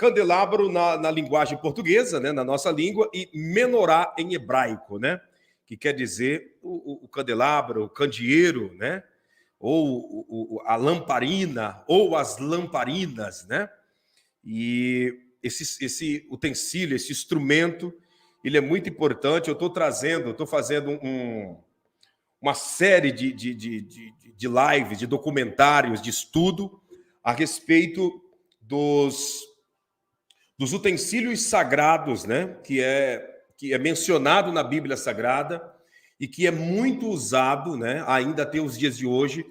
candelabro na linguagem portuguesa, né, na nossa língua, e menorá em hebraico, né, que quer dizer o candelabro, o candeeiro, né, ou a lamparina, ou as lamparinas, né? E esse utensílio, esse instrumento, ele é muito importante. Eu estou fazendo uma série de lives, de documentários, de estudo a respeito dos utensílios sagrados, né? Que é mencionado na Bíblia Sagrada e que é muito usado, né? Ainda até os dias de hoje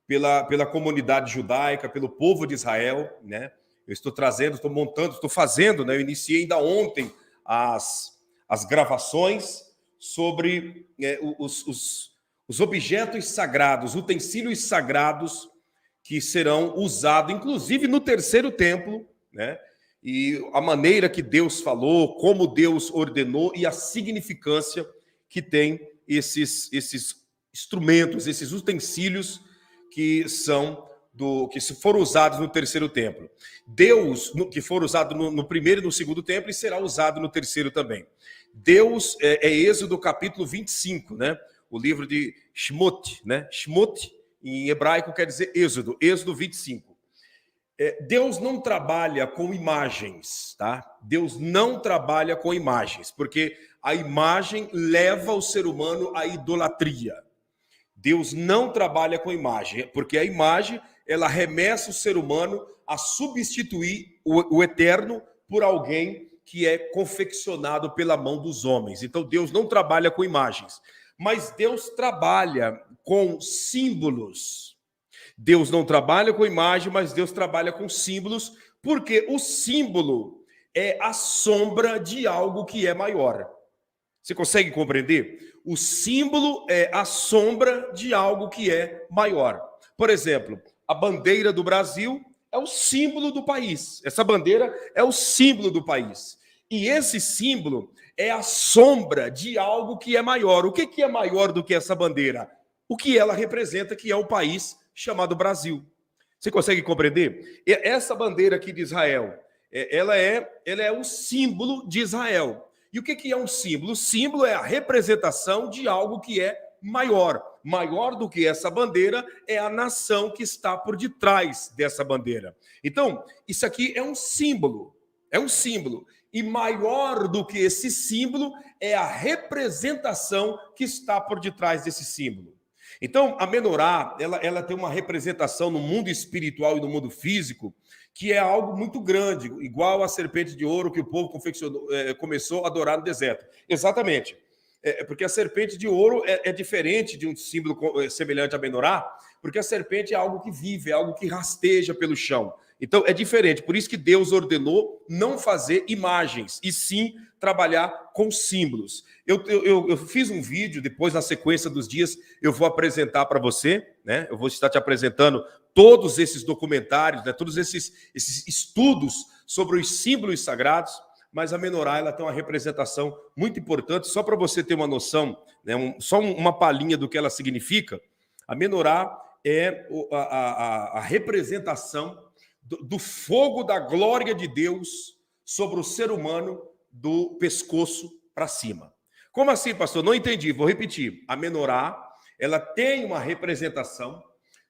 pela comunidade judaica, pelo povo de Israel, né? Eu estou trazendo, estou montando, estou fazendo, né? Eu iniciei ainda ontem as gravações sobre os objetos sagrados, utensílios sagrados que serão usados, inclusive no terceiro templo, né? E a maneira que Deus falou, como Deus ordenou e a significância que tem esses instrumentos, esses utensílios que foram usados no terceiro templo. Deus, que foram usados no primeiro e no segundo templo, e será usado no terceiro também. Deus é Êxodo capítulo 25, né? O livro de Shmot, né? Shmot, em hebraico, quer dizer Êxodo 25. Deus não trabalha com imagens, tá? Deus não trabalha com imagens, porque a imagem leva o ser humano à idolatria. Deus não trabalha com imagem, porque a imagem, ela remessa o ser humano a substituir o eterno por alguém que é confeccionado pela mão dos homens. Então, Deus não trabalha com imagens, mas Deus trabalha com símbolos. Deus não trabalha com imagem, mas Deus trabalha com símbolos, porque o símbolo é a sombra de algo que é maior. Você consegue compreender? O símbolo é a sombra de algo que é maior. Por exemplo, a bandeira do Brasil é o símbolo do país. Essa bandeira é o símbolo do país. E esse símbolo é a sombra de algo que é maior. O que é maior do que essa bandeira? O que ela representa, que é o país chamado Brasil. Você consegue compreender? Essa bandeira aqui de Israel, ela é o símbolo de Israel. E o que é um símbolo? O símbolo é a representação de algo que é maior. Maior do que essa bandeira é a nação que está por detrás dessa bandeira. Então, isso aqui é um símbolo. É um símbolo. E maior do que esse símbolo é a representação que está por detrás desse símbolo. Então, a menorá, ela tem uma representação no mundo espiritual e no mundo físico que é algo muito grande, igual a serpente de ouro que o povo começou a adorar no deserto. Exatamente. Porque a serpente de ouro é diferente de um símbolo semelhante à menorá, porque a serpente é algo que vive, é algo que rasteja pelo chão. Então, é diferente. Por isso que Deus ordenou não fazer imagens, e sim trabalhar com símbolos. Eu fiz um vídeo, depois, na sequência dos dias, eu vou apresentar para você, né? Eu vou estar te apresentando todos esses documentários, né? Todos esses estudos sobre os símbolos sagrados, mas a menorá, ela tem uma representação muito importante, só para você ter uma noção, né? Só uma palhinha do que ela significa. A menorá é a representação do fogo da glória de Deus sobre o ser humano do pescoço para cima. Como assim, pastor? Não entendi, vou repetir. A menorá, ela tem uma representação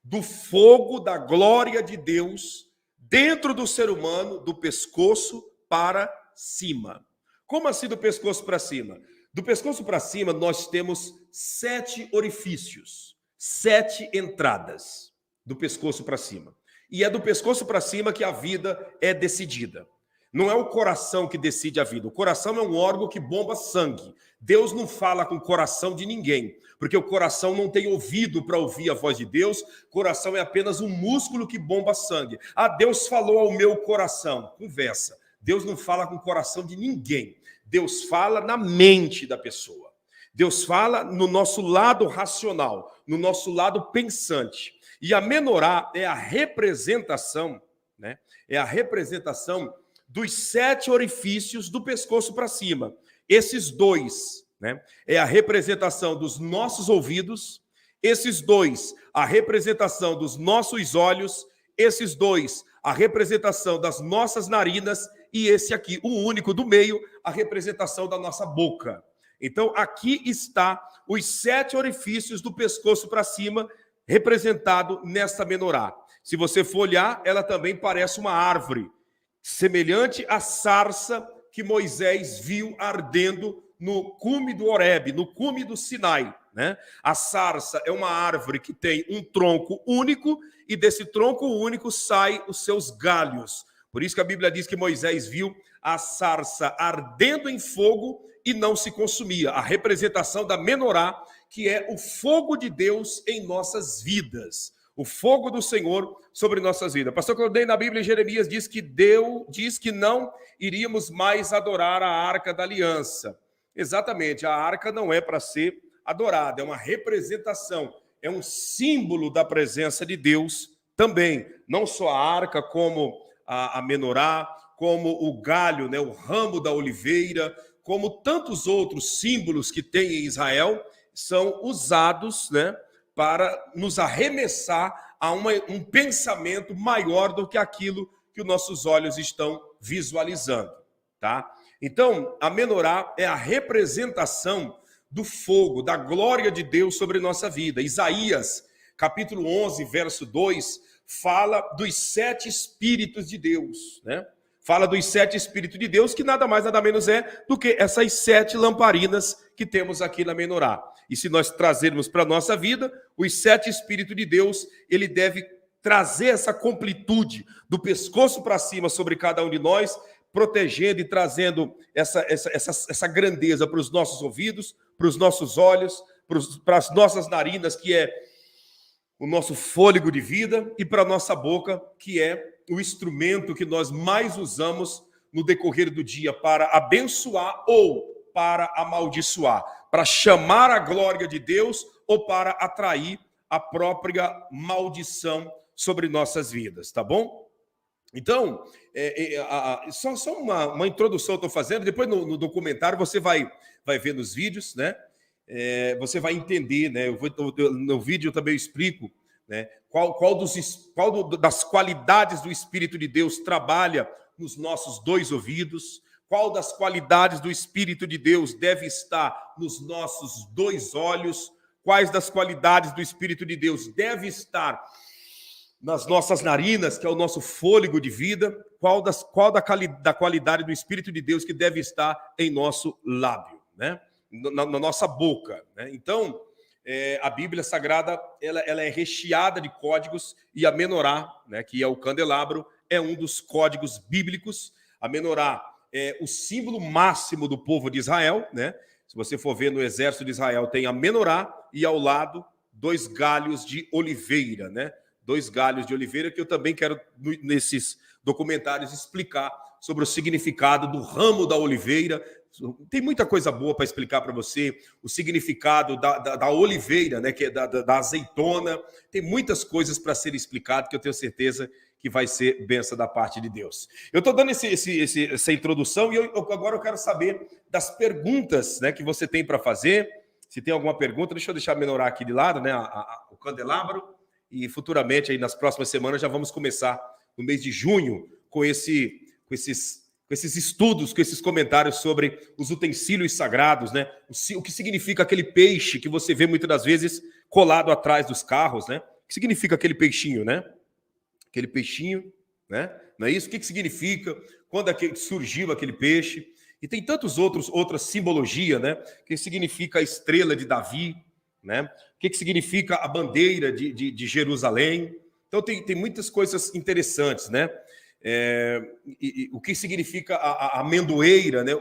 do fogo da glória de Deus dentro do ser humano, do pescoço para cima. Como assim do pescoço para cima? Do pescoço para cima, nós temos 7 orifícios, 7 entradas do pescoço para cima. E é do pescoço para cima que a vida é decidida. Não é o coração que decide a vida. O coração é um órgão que bomba sangue. Deus não fala com o coração de ninguém, porque o coração não tem ouvido para ouvir a voz de Deus. O coração é apenas um músculo que bomba sangue. Ah, Deus falou ao meu coração. Conversa. Deus não fala com o coração de ninguém. Deus fala na mente da pessoa. Deus fala no nosso lado racional, no nosso lado pensante. E a menorá é a representação, né? É a representação dos 7 orifícios do pescoço para cima. Esses 2, né? É a representação dos nossos ouvidos. Esses 2, a representação dos nossos olhos. Esses 2, a representação das nossas narinas. e esse aqui, o único do meio, a representação da nossa boca. Então, aqui está os 7 orifícios do pescoço para cima, representado nesta menorá. Se você for olhar, ela também parece uma árvore, semelhante à sarça que Moisés viu ardendo no cume do Horebe, no cume do Sinai, né? A sarça é uma árvore que tem um tronco único e desse tronco único saem os seus galhos. Por isso que a Bíblia diz que Moisés viu a sarça ardendo em fogo e não se consumia. A representação da menorá, que é o fogo de Deus em nossas vidas. O fogo do Senhor sobre nossas vidas. Pastor Claudinei, na Bíblia, Jeremias diz que Deus diz que não iríamos mais adorar a Arca da Aliança. Exatamente, a arca não é para ser adorada, é uma representação, é um símbolo da presença de Deus também. Não só a arca, como a menorá, como o galho, né, o ramo da oliveira, como tantos outros símbolos que tem em Israel, são usados, né, para nos arremessar a um pensamento maior do que aquilo que os nossos olhos estão visualizando, tá? Então, a menorá é a representação do fogo, da glória de Deus sobre nossa vida. Isaías, capítulo 11, verso 2, fala dos 7 Espíritos de Deus, né? Fala dos 7 Espíritos de Deus, que nada mais, nada menos é do que essas 7 lamparinas que temos aqui na menorá. E se nós trazermos para a nossa vida, os 7 Espíritos de Deus, ele deve trazer essa completude do pescoço para cima sobre cada um de nós, protegendo e trazendo essa grandeza para os nossos ouvidos, para os nossos olhos, para as nossas narinas, que é o nosso fôlego de vida, e para a nossa boca, que é o instrumento que nós mais usamos no decorrer do dia para abençoar ou para amaldiçoar, para chamar a glória de Deus ou para atrair a própria maldição sobre nossas vidas, tá bom? Então, só uma introdução eu estou fazendo, depois no documentário você vai ver nos vídeos, né? Você vai entender, né? No vídeo eu também explico, né? Qual das qualidades do Espírito de Deus trabalha nos nossos 2 ouvidos, qual das qualidades do Espírito de Deus deve estar nos nossos 2 olhos, quais das qualidades do Espírito de Deus deve estar nas nossas narinas, que é o nosso fôlego de vida, qual da qualidade do Espírito de Deus que deve estar em nosso lábio, né? Na nossa boca, né? Então, a Bíblia Sagrada ela é recheada de códigos, e a menorá, né, que é o candelabro, é um dos códigos bíblicos. A menorá é o símbolo máximo do povo de Israel, né? Se você for ver no exército de Israel, tem a menorá e ao lado 2 galhos de oliveira, né? 2 galhos de oliveira, que eu também quero, nesses documentários, explicar sobre o significado do ramo da oliveira. Tem muita coisa boa para explicar para você, o significado da oliveira, né, que é da azeitona. Tem muitas coisas para ser explicado, que eu tenho certeza que vai ser bênção da parte de Deus. Eu estou dando essa introdução e agora eu quero saber das perguntas, né, que você tem para fazer. Se tem alguma pergunta, deixa eu deixar a menorá aqui de lado, né, o candelabro. E futuramente, aí nas próximas semanas, já vamos começar no mês de junho com esses estudos, com esses comentários sobre os utensílios sagrados, né? O que significa aquele peixe que você vê muitas das vezes colado atrás dos carros, né? O que significa aquele peixinho, né? Aquele peixinho, né? Não é isso? O que significa? Quando surgiu aquele peixe? E tem outras simbologia, né? O que significa a estrela de Davi, né? O que significa a bandeira de Jerusalém? Então tem muitas coisas interessantes, né? O que significa a amendoeira, né?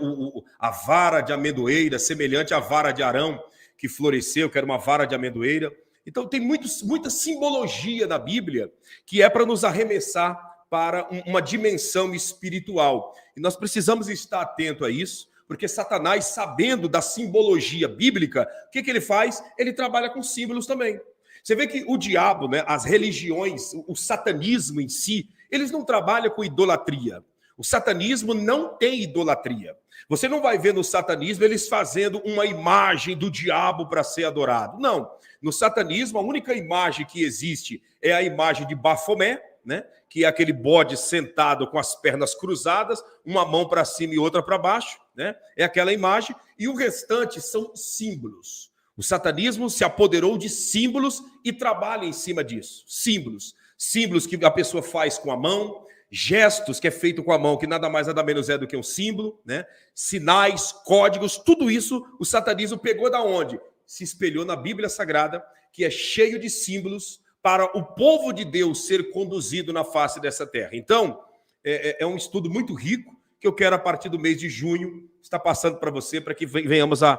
A vara de amendoeira, semelhante à vara de Arão que floresceu, que era uma vara de amendoeira. Então tem muita simbologia na Bíblia que é para nos arremessar para uma dimensão espiritual. E nós precisamos estar atento a isso, porque Satanás, sabendo da simbologia bíblica, o que ele faz? Ele trabalha com símbolos também. Você vê que o diabo, né, as religiões, o satanismo em si, eles não trabalham com idolatria. O satanismo não tem idolatria. Você não vai ver no satanismo eles fazendo uma imagem do diabo para ser adorado. Não. No satanismo, a única imagem que existe é a imagem de Bafomé, né? Que é aquele bode sentado com as pernas cruzadas, uma mão para cima e outra para baixo, né? É aquela imagem, e o restante são símbolos. O satanismo se apoderou de símbolos e trabalha em cima disso. Símbolos. Símbolos que a pessoa faz com a mão, gestos que é feito com a mão, que nada mais nada menos é do que um símbolo, né? Sinais, códigos, tudo isso o satanismo pegou da onde? Se espelhou na Bíblia Sagrada, que é cheio de símbolos para o povo de Deus ser conduzido na face dessa terra. Então, é um estudo muito rico que eu quero, a partir do mês de junho, estar passando para você, para que venhamos a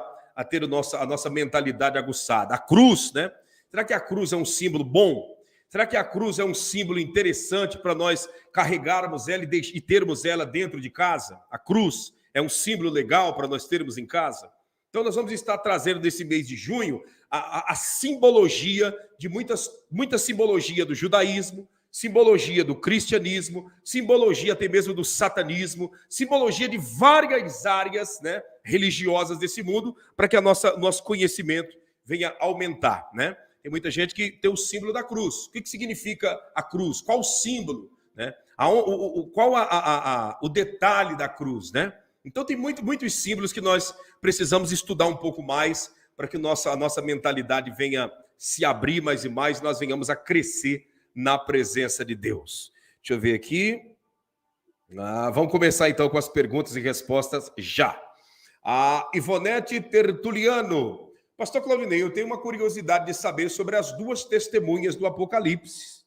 ter a nossa mentalidade aguçada. A cruz, né? Será que a cruz é um símbolo bom? Será que a cruz é um símbolo interessante para nós carregarmos ela e termos ela dentro de casa? A cruz é um símbolo legal para nós termos em casa? Então, nós vamos estar trazendo nesse mês de junho a simbologia de muita simbologia do judaísmo, simbologia do cristianismo, simbologia até mesmo do satanismo, simbologia de várias áreas, né, religiosas desse mundo, para que nosso conhecimento venha aumentar, né? Tem muita gente que tem o símbolo da cruz. O que significa a cruz? Qual o símbolo? Né? Qual o detalhe da cruz? Né? Então tem muitos símbolos que nós precisamos estudar um pouco mais para que a nossa mentalidade venha se abrir mais e mais, nós venhamos a crescer na presença de Deus. Deixa eu ver aqui. Vamos começar então com as perguntas e respostas já. A Ivonete Tertuliano. Pastor Claudinei, eu tenho uma curiosidade de saber sobre as duas testemunhas do Apocalipse.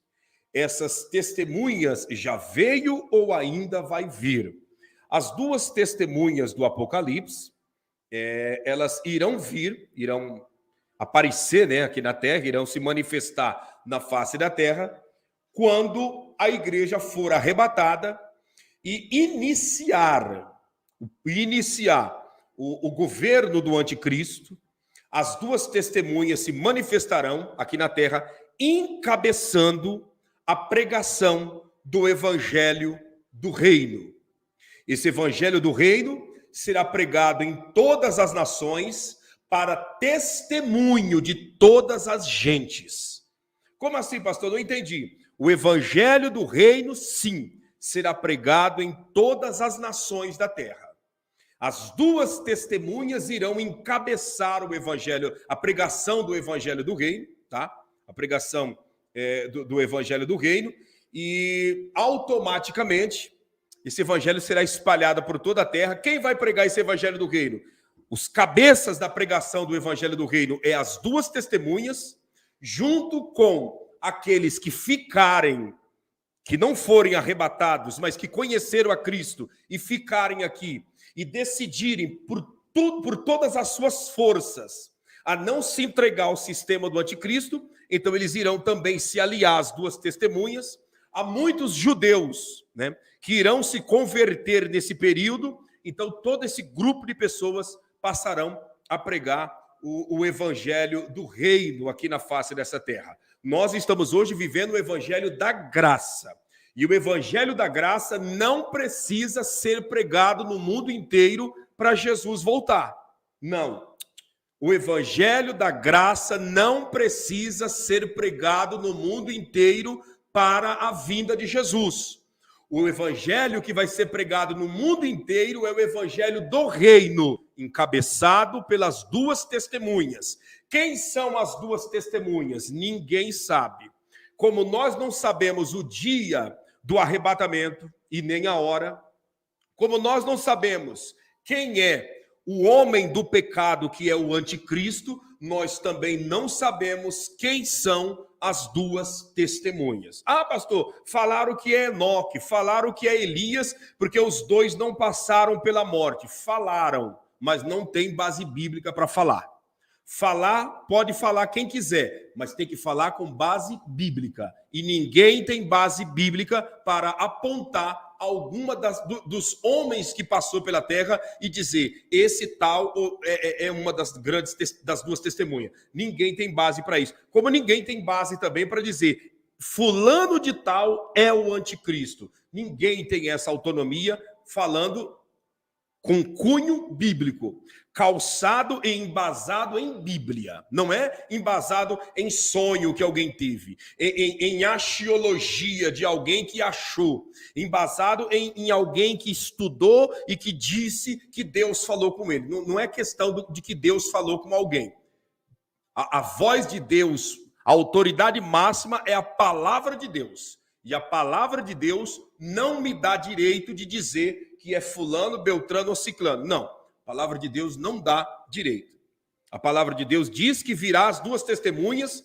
Essas testemunhas já veio ou ainda vai vir? As duas testemunhas do Apocalipse, elas irão aparecer, né, aqui na Terra, irão se manifestar na face da Terra, quando a igreja for arrebatada e iniciar o governo do anticristo. As duas testemunhas se manifestarão aqui na terra, encabeçando a pregação do evangelho do reino. Esse evangelho do reino será pregado em todas as nações para testemunho de todas as gentes. Como assim, pastor? Não entendi. O evangelho do reino, sim, será pregado em todas as nações da terra. As duas testemunhas irão encabeçar o evangelho, a pregação do evangelho do reino, tá? A pregação do evangelho do reino, e automaticamente esse evangelho será espalhado por toda a terra. Quem vai pregar esse evangelho do reino? Os cabeças da pregação do evangelho do reino é as duas testemunhas, junto com aqueles que ficarem, que não forem arrebatados, mas que conheceram a Cristo e ficarem aqui e decidirem por todas as suas forças a não se entregar ao sistema do anticristo, então eles irão também se aliar às duas testemunhas. Há muitos judeus, né, que irão se converter nesse período, então todo esse grupo de pessoas passarão a pregar o evangelho do reino aqui na face dessa terra. Nós estamos hoje vivendo o evangelho da graça. E o evangelho da graça não precisa ser pregado no mundo inteiro para Jesus voltar. Não. O evangelho da graça não precisa ser pregado no mundo inteiro para a vinda de Jesus. O evangelho que vai ser pregado no mundo inteiro é o evangelho do reino, encabeçado pelas duas testemunhas. Quem são as duas testemunhas? Ninguém sabe. Como nós não sabemos o dia do arrebatamento e nem a hora, como nós não sabemos quem é o homem do pecado, que é o anticristo, nós também não sabemos quem são as duas testemunhas. Ah, pastor, falaram que é Enoque, falaram que é Elias, porque os dois não passaram pela morte. Falaram, mas não tem base bíblica para falar. Falar, pode falar quem quiser, mas tem que falar com base bíblica. E ninguém tem base bíblica para apontar alguma dos homens que passou pela terra e dizer, esse tal é uma das duas testemunhas. Ninguém tem base para isso. Como ninguém tem base também para dizer, fulano de tal é o anticristo. Ninguém tem essa autonomia falando com cunho bíblico, calçado e embasado em Bíblia. Não é embasado em sonho que alguém teve, em axiologia de alguém que achou, embasado em alguém que estudou e que disse que Deus falou com ele. Não é questão de que Deus falou com alguém. A voz de Deus, a autoridade máxima é a palavra de Deus. E a palavra de Deus não me dá direito de dizer que é fulano, beltrano ou ciclano. Não, a palavra de Deus não dá direito. A palavra de Deus diz que virão as duas testemunhas,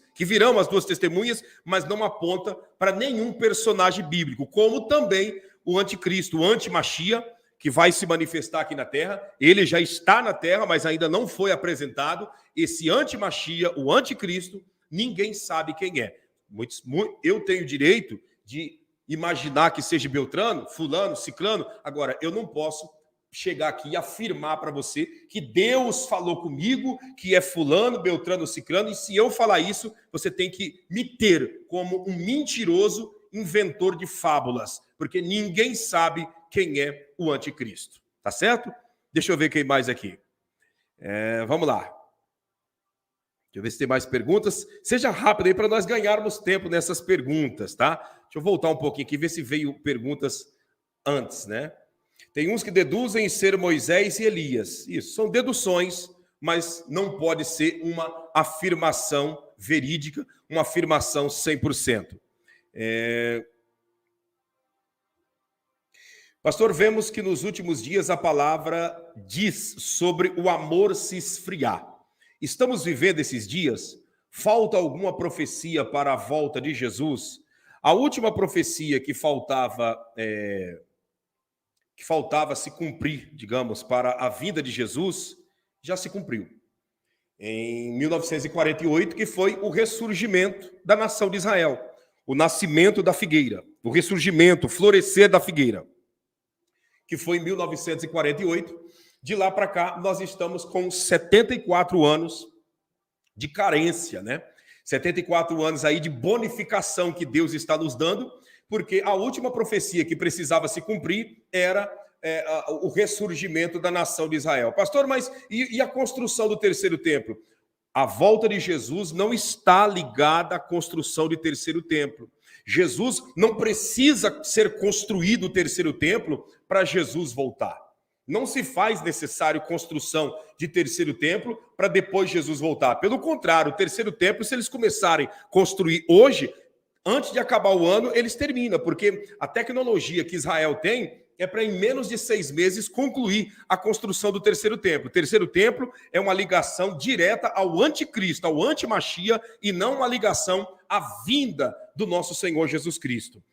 mas não aponta para nenhum personagem bíblico, como também o anticristo, o antimachia, que vai se manifestar aqui na terra. Ele já está na terra, mas ainda não foi apresentado. Esse antimachia, o anticristo, ninguém sabe quem é. Eu tenho direito de imaginar que seja Beltrano, fulano, ciclano. Agora, eu não posso chegar aqui e afirmar para você que Deus falou comigo, que é fulano, Beltrano, ciclano, e se eu falar isso, você tem que me ter como um mentiroso inventor de fábulas, porque ninguém sabe quem é o anticristo. Tá certo? Deixa eu ver quem mais aqui. Vamos lá. Deixa eu ver se tem mais perguntas. Seja rápido aí para nós ganharmos tempo nessas perguntas, tá? Deixa eu voltar um pouquinho aqui, ver se veio perguntas antes, né? Tem uns que deduzem ser Moisés e Elias. Isso, são deduções, mas não pode ser uma afirmação verídica, uma afirmação 100%. Pastor, vemos que nos últimos dias a palavra diz sobre o amor se esfriar. Estamos vivendo esses dias? Falta alguma profecia para a volta de Jesus? A última profecia que faltava se cumprir, digamos, para a vinda de Jesus, já se cumpriu. Em 1948, que foi o ressurgimento da nação de Israel, o nascimento da figueira, o ressurgimento, o florescer da figueira, que foi em 1948. De lá para cá, nós estamos com 74 anos de carência, né? 74 anos aí de bonificação que Deus está nos dando, porque a última profecia que precisava se cumprir era o ressurgimento da nação de Israel. Pastor, mas e a construção do terceiro templo? A volta de Jesus não está ligada à construção do terceiro templo. Jesus não precisa ser construído o terceiro templo para Jesus voltar. Não se faz necessário construção de terceiro templo para depois Jesus voltar. Pelo contrário, o terceiro templo, se eles começarem a construir hoje, antes de acabar o ano, eles terminam, porque a tecnologia que Israel tem é para, em menos de 6 meses, concluir a construção do terceiro templo. O terceiro templo é uma ligação direta ao anticristo, ao antimachia, e não uma ligação à vinda do nosso Senhor Jesus Cristo.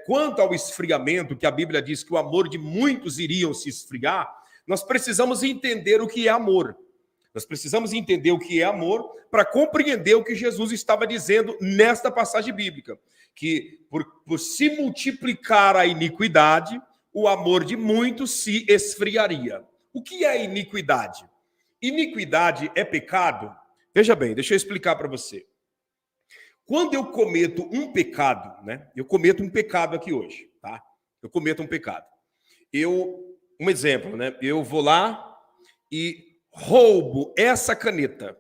Quanto ao esfriamento, que a Bíblia diz que o amor de muitos iriam se esfriar, nós precisamos entender o que é amor. Nós precisamos entender o que é amor para compreender o que Jesus estava dizendo nesta passagem bíblica, que por se multiplicar a iniquidade, o amor de muitos se esfriaria. O que é iniquidade? Iniquidade é pecado? Veja bem, deixa eu explicar para você. Quando eu cometo um pecado, né? Eu cometo um pecado aqui hoje, tá? Eu cometo um pecado. Um exemplo, né? Eu vou lá e roubo essa caneta.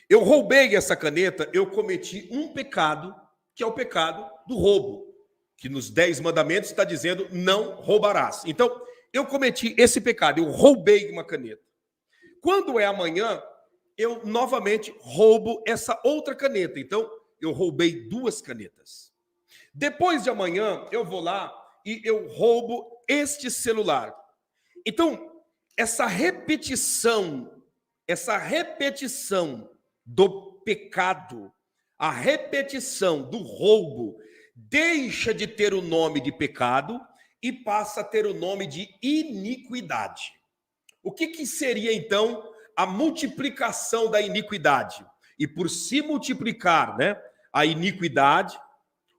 Eu roubei essa caneta, eu cometi um pecado, que é o pecado do roubo, que nos 10 mandamentos está dizendo não roubarás. Então, eu cometi esse pecado, eu roubei uma caneta. Quando é amanhã, eu novamente roubo essa outra caneta. Então, eu roubei 2 canetas. Depois de amanhã, eu vou lá e eu roubo este celular. Então, essa repetição do pecado, a repetição do roubo, deixa de ter o nome de pecado e passa a ter o nome de iniquidade. O que seria, então, a multiplicação da iniquidade? E por se multiplicar, né, a iniquidade,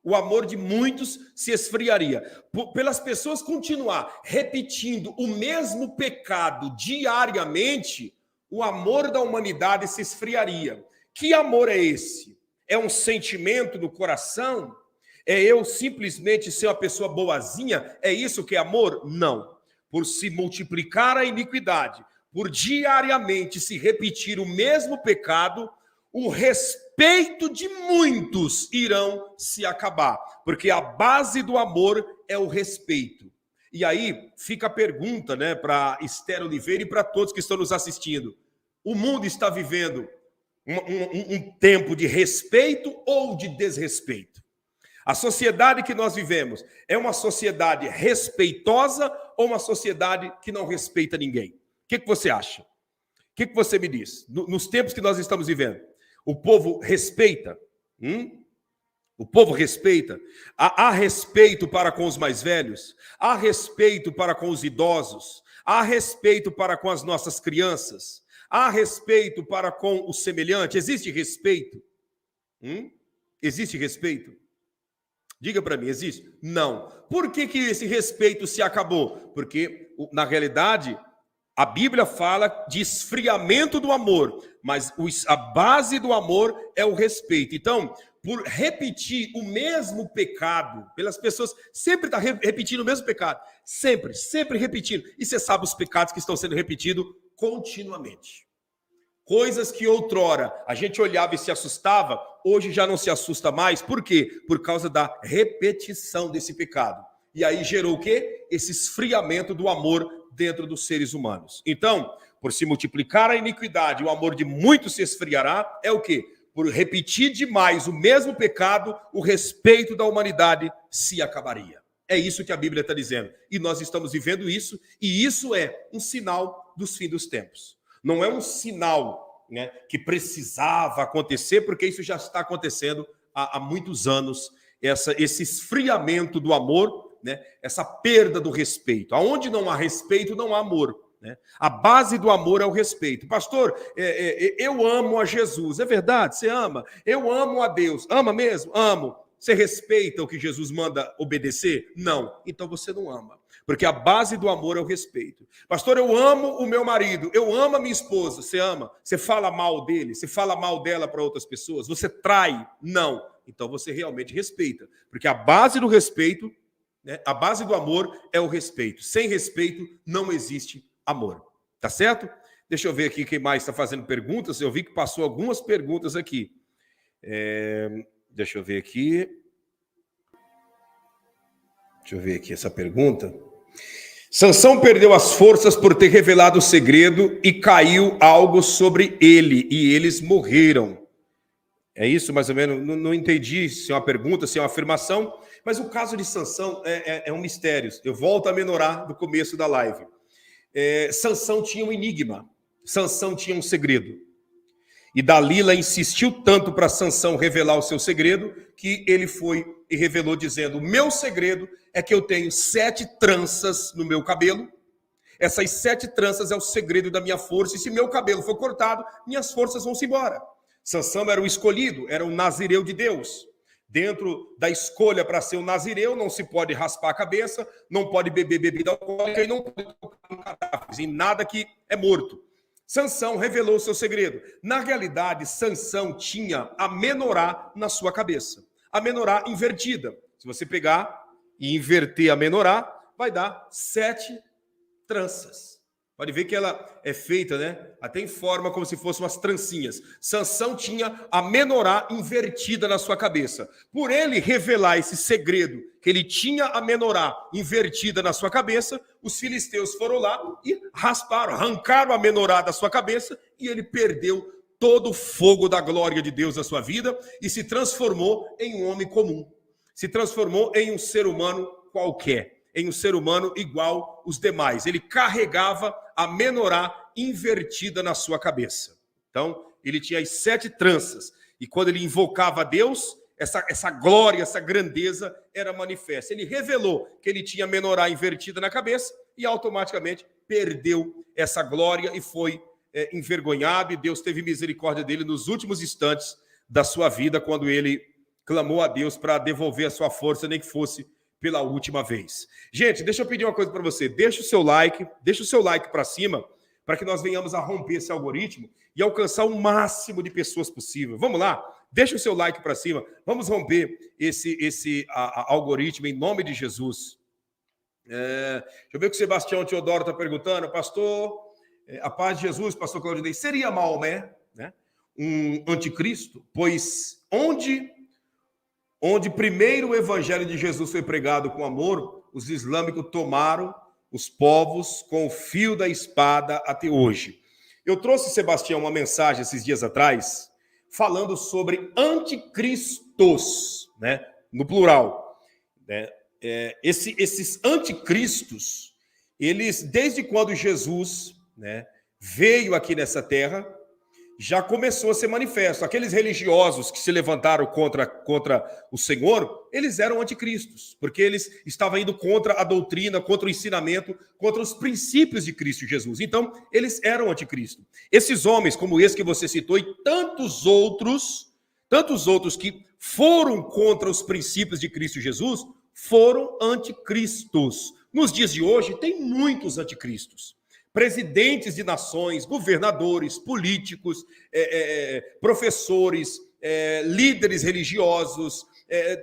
o amor de muitos se esfriaria. Pelas pessoas continuar repetindo o mesmo pecado diariamente, o amor da humanidade se esfriaria. Que amor é esse? É um sentimento no coração? É eu simplesmente ser uma pessoa boazinha? É isso que é amor? Não. por se multiplicar a iniquidade, por diariamente se repetir o mesmo pecado, o respeito de muitos irão se acabar, porque a base do amor é o respeito. E aí fica a pergunta, né, para Esther Oliveira e para todos que estão nos assistindo. O mundo está vivendo um tempo de respeito ou de desrespeito? A sociedade que nós vivemos é uma sociedade respeitosa ou uma sociedade que não respeita ninguém? O que você acha? O que você me diz? Nos tempos que nós estamos vivendo, o povo respeita? O povo respeita? Há respeito para com os mais velhos? Há respeito para com os idosos? Há respeito para com as nossas crianças? Há respeito para com o semelhante? Existe respeito? Existe respeito? Diga para mim, existe? Não. Por que esse respeito se acabou? Porque, na realidade, a Bíblia fala de esfriamento do amor, mas a base do amor é o respeito. Então, por repetir o mesmo pecado, pelas pessoas sempre estão repetindo o mesmo pecado, sempre repetindo. E você sabe os pecados que estão sendo repetidos continuamente. Coisas que outrora a gente olhava e se assustava, hoje já não se assusta mais. Por quê? Por causa da repetição desse pecado. E aí gerou o quê? Esse esfriamento do amor dentro dos seres humanos. Então, por se multiplicar a iniquidade, o amor de muitos se esfriará, é o quê? Por repetir demais o mesmo pecado, o respeito da humanidade se acabaria. É isso que a Bíblia está dizendo. E nós estamos vivendo isso, e isso é um sinal dos fins dos tempos. Não é um sinal, né, que precisava acontecer, porque isso já está acontecendo há muitos anos, esse esfriamento do amor, né, essa perda do respeito. Aonde não há respeito, não há amor. Né? A base do amor é o respeito. Pastor, eu amo a Jesus. É verdade, você ama? Eu amo a Deus. Ama mesmo? Amo. Você respeita o que Jesus manda obedecer? Não. Então você não ama. Porque a base do amor é o respeito. Pastor, eu amo o meu marido, eu amo a minha esposa. Você ama? Você fala mal dele? Você fala mal dela para outras pessoas? Você trai? Não. Então você realmente respeita. Porque a base do respeito, né, a base do amor é o respeito. Sem respeito não existe amor. Tá certo? Deixa eu ver aqui quem mais está fazendo perguntas. Eu vi que passou algumas perguntas aqui. Deixa eu ver aqui. Deixa eu ver aqui essa pergunta. Sansão perdeu as forças por ter revelado o segredo e caiu algo sobre ele e eles morreram. É isso, mais ou menos? Não entendi se é uma pergunta, se é uma afirmação, mas o caso de Sansão é um mistério. Eu volto a menorar do começo da live. Sansão tinha um enigma, Sansão tinha um segredo. E Dalila insistiu tanto para Sansão revelar o seu segredo, que ele foi e revelou dizendo: o meu segredo é que eu tenho 7 tranças no meu cabelo. Essas 7 tranças é o segredo da minha força, e se meu cabelo for cortado, minhas forças vão-se embora. Sansão era o escolhido, era o nazireu de Deus. Dentro da escolha para ser um nazireu, não se pode raspar a cabeça, não pode beber bebida alcoólica e não pode tocar em cadáveres, em nada que é morto. Sansão revelou o seu segredo. Na realidade, Sansão tinha a menorá na sua cabeça. A menorá invertida. Se você pegar e inverter a menorá, vai dar 7 tranças. Pode ver que ela é feita, né? Até em forma como se fossem umas trancinhas. Sansão tinha a menorá invertida na sua cabeça. Por ele revelar esse segredo, que ele tinha a menorá invertida na sua cabeça, os filisteus foram lá e rasparam, arrancaram a menorá da sua cabeça e ele perdeu todo o fogo da glória de Deus na sua vida e se transformou em um homem comum. Se transformou em um ser humano qualquer. Em um ser humano igual os demais. Ele carregava a menorá invertida na sua cabeça. Então, ele tinha as 7 tranças. E quando ele invocava a Deus, essa glória, essa grandeza era manifesta. Ele revelou que ele tinha a menorá invertida na cabeça e automaticamente perdeu essa glória e foi envergonhado. E Deus teve misericórdia dele nos últimos instantes da sua vida, quando ele clamou a Deus para devolver a sua força, nem que fosse pela última vez. Gente, deixa eu pedir uma coisa para você. Deixa o seu like para cima, para que nós venhamos a romper esse algoritmo e alcançar o máximo de pessoas possível. Vamos lá? Deixa o seu like para cima. Vamos romper esse algoritmo em nome de Jesus. Deixa eu ver o que o Sebastião Teodoro está perguntando. Pastor, a paz de Jesus, pastor Claudinei, seria Maomé, né, um anticristo? Pois onde primeiro o evangelho de Jesus foi pregado com amor, os islâmicos tomaram os povos com o fio da espada até hoje. Eu trouxe, Sebastião, uma mensagem esses dias atrás, falando sobre anticristos, né, no plural, né? Esses anticristos, eles, desde quando Jesus, né, veio aqui nessa terra, já começou a ser manifesto. Aqueles religiosos que se levantaram contra o Senhor, eles eram anticristos, porque eles estavam indo contra a doutrina, contra o ensinamento, contra os princípios de Cristo Jesus. Então, eles eram anticristo. Esses homens, como esse que você citou, e tantos outros que foram contra os princípios de Cristo Jesus, foram anticristos. Nos dias de hoje, tem muitos anticristos. Presidentes de nações, governadores, políticos, professores, líderes religiosos,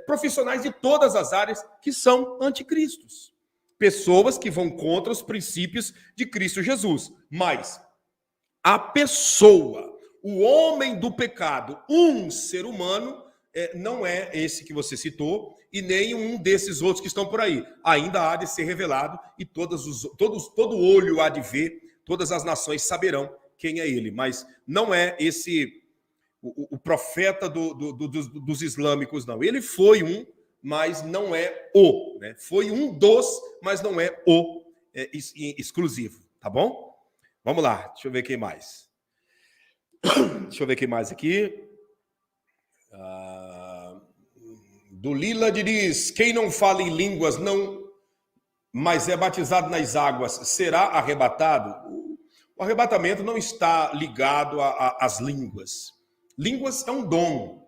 profissionais de todas as áreas que são anticristos. Pessoas que vão contra os princípios de Cristo Jesus. Mas a pessoa, o homem do pecado, um ser humano, não é esse que você citou e nem um desses outros que estão por aí. Ainda há de ser revelado e todo olho há de ver, todas as nações saberão quem é ele. Mas não é esse o profeta dos islâmicos, não. Ele foi um, mas não é o. Né? Foi um dos, mas não é o exclusivo. Tá bom? Vamos lá, deixa eu ver quem mais. Deixa eu ver quem mais aqui. Do Lila diz: quem não fala em línguas, não, mas é batizado nas águas, será arrebatado? O arrebatamento não está ligado às línguas. Línguas é um dom.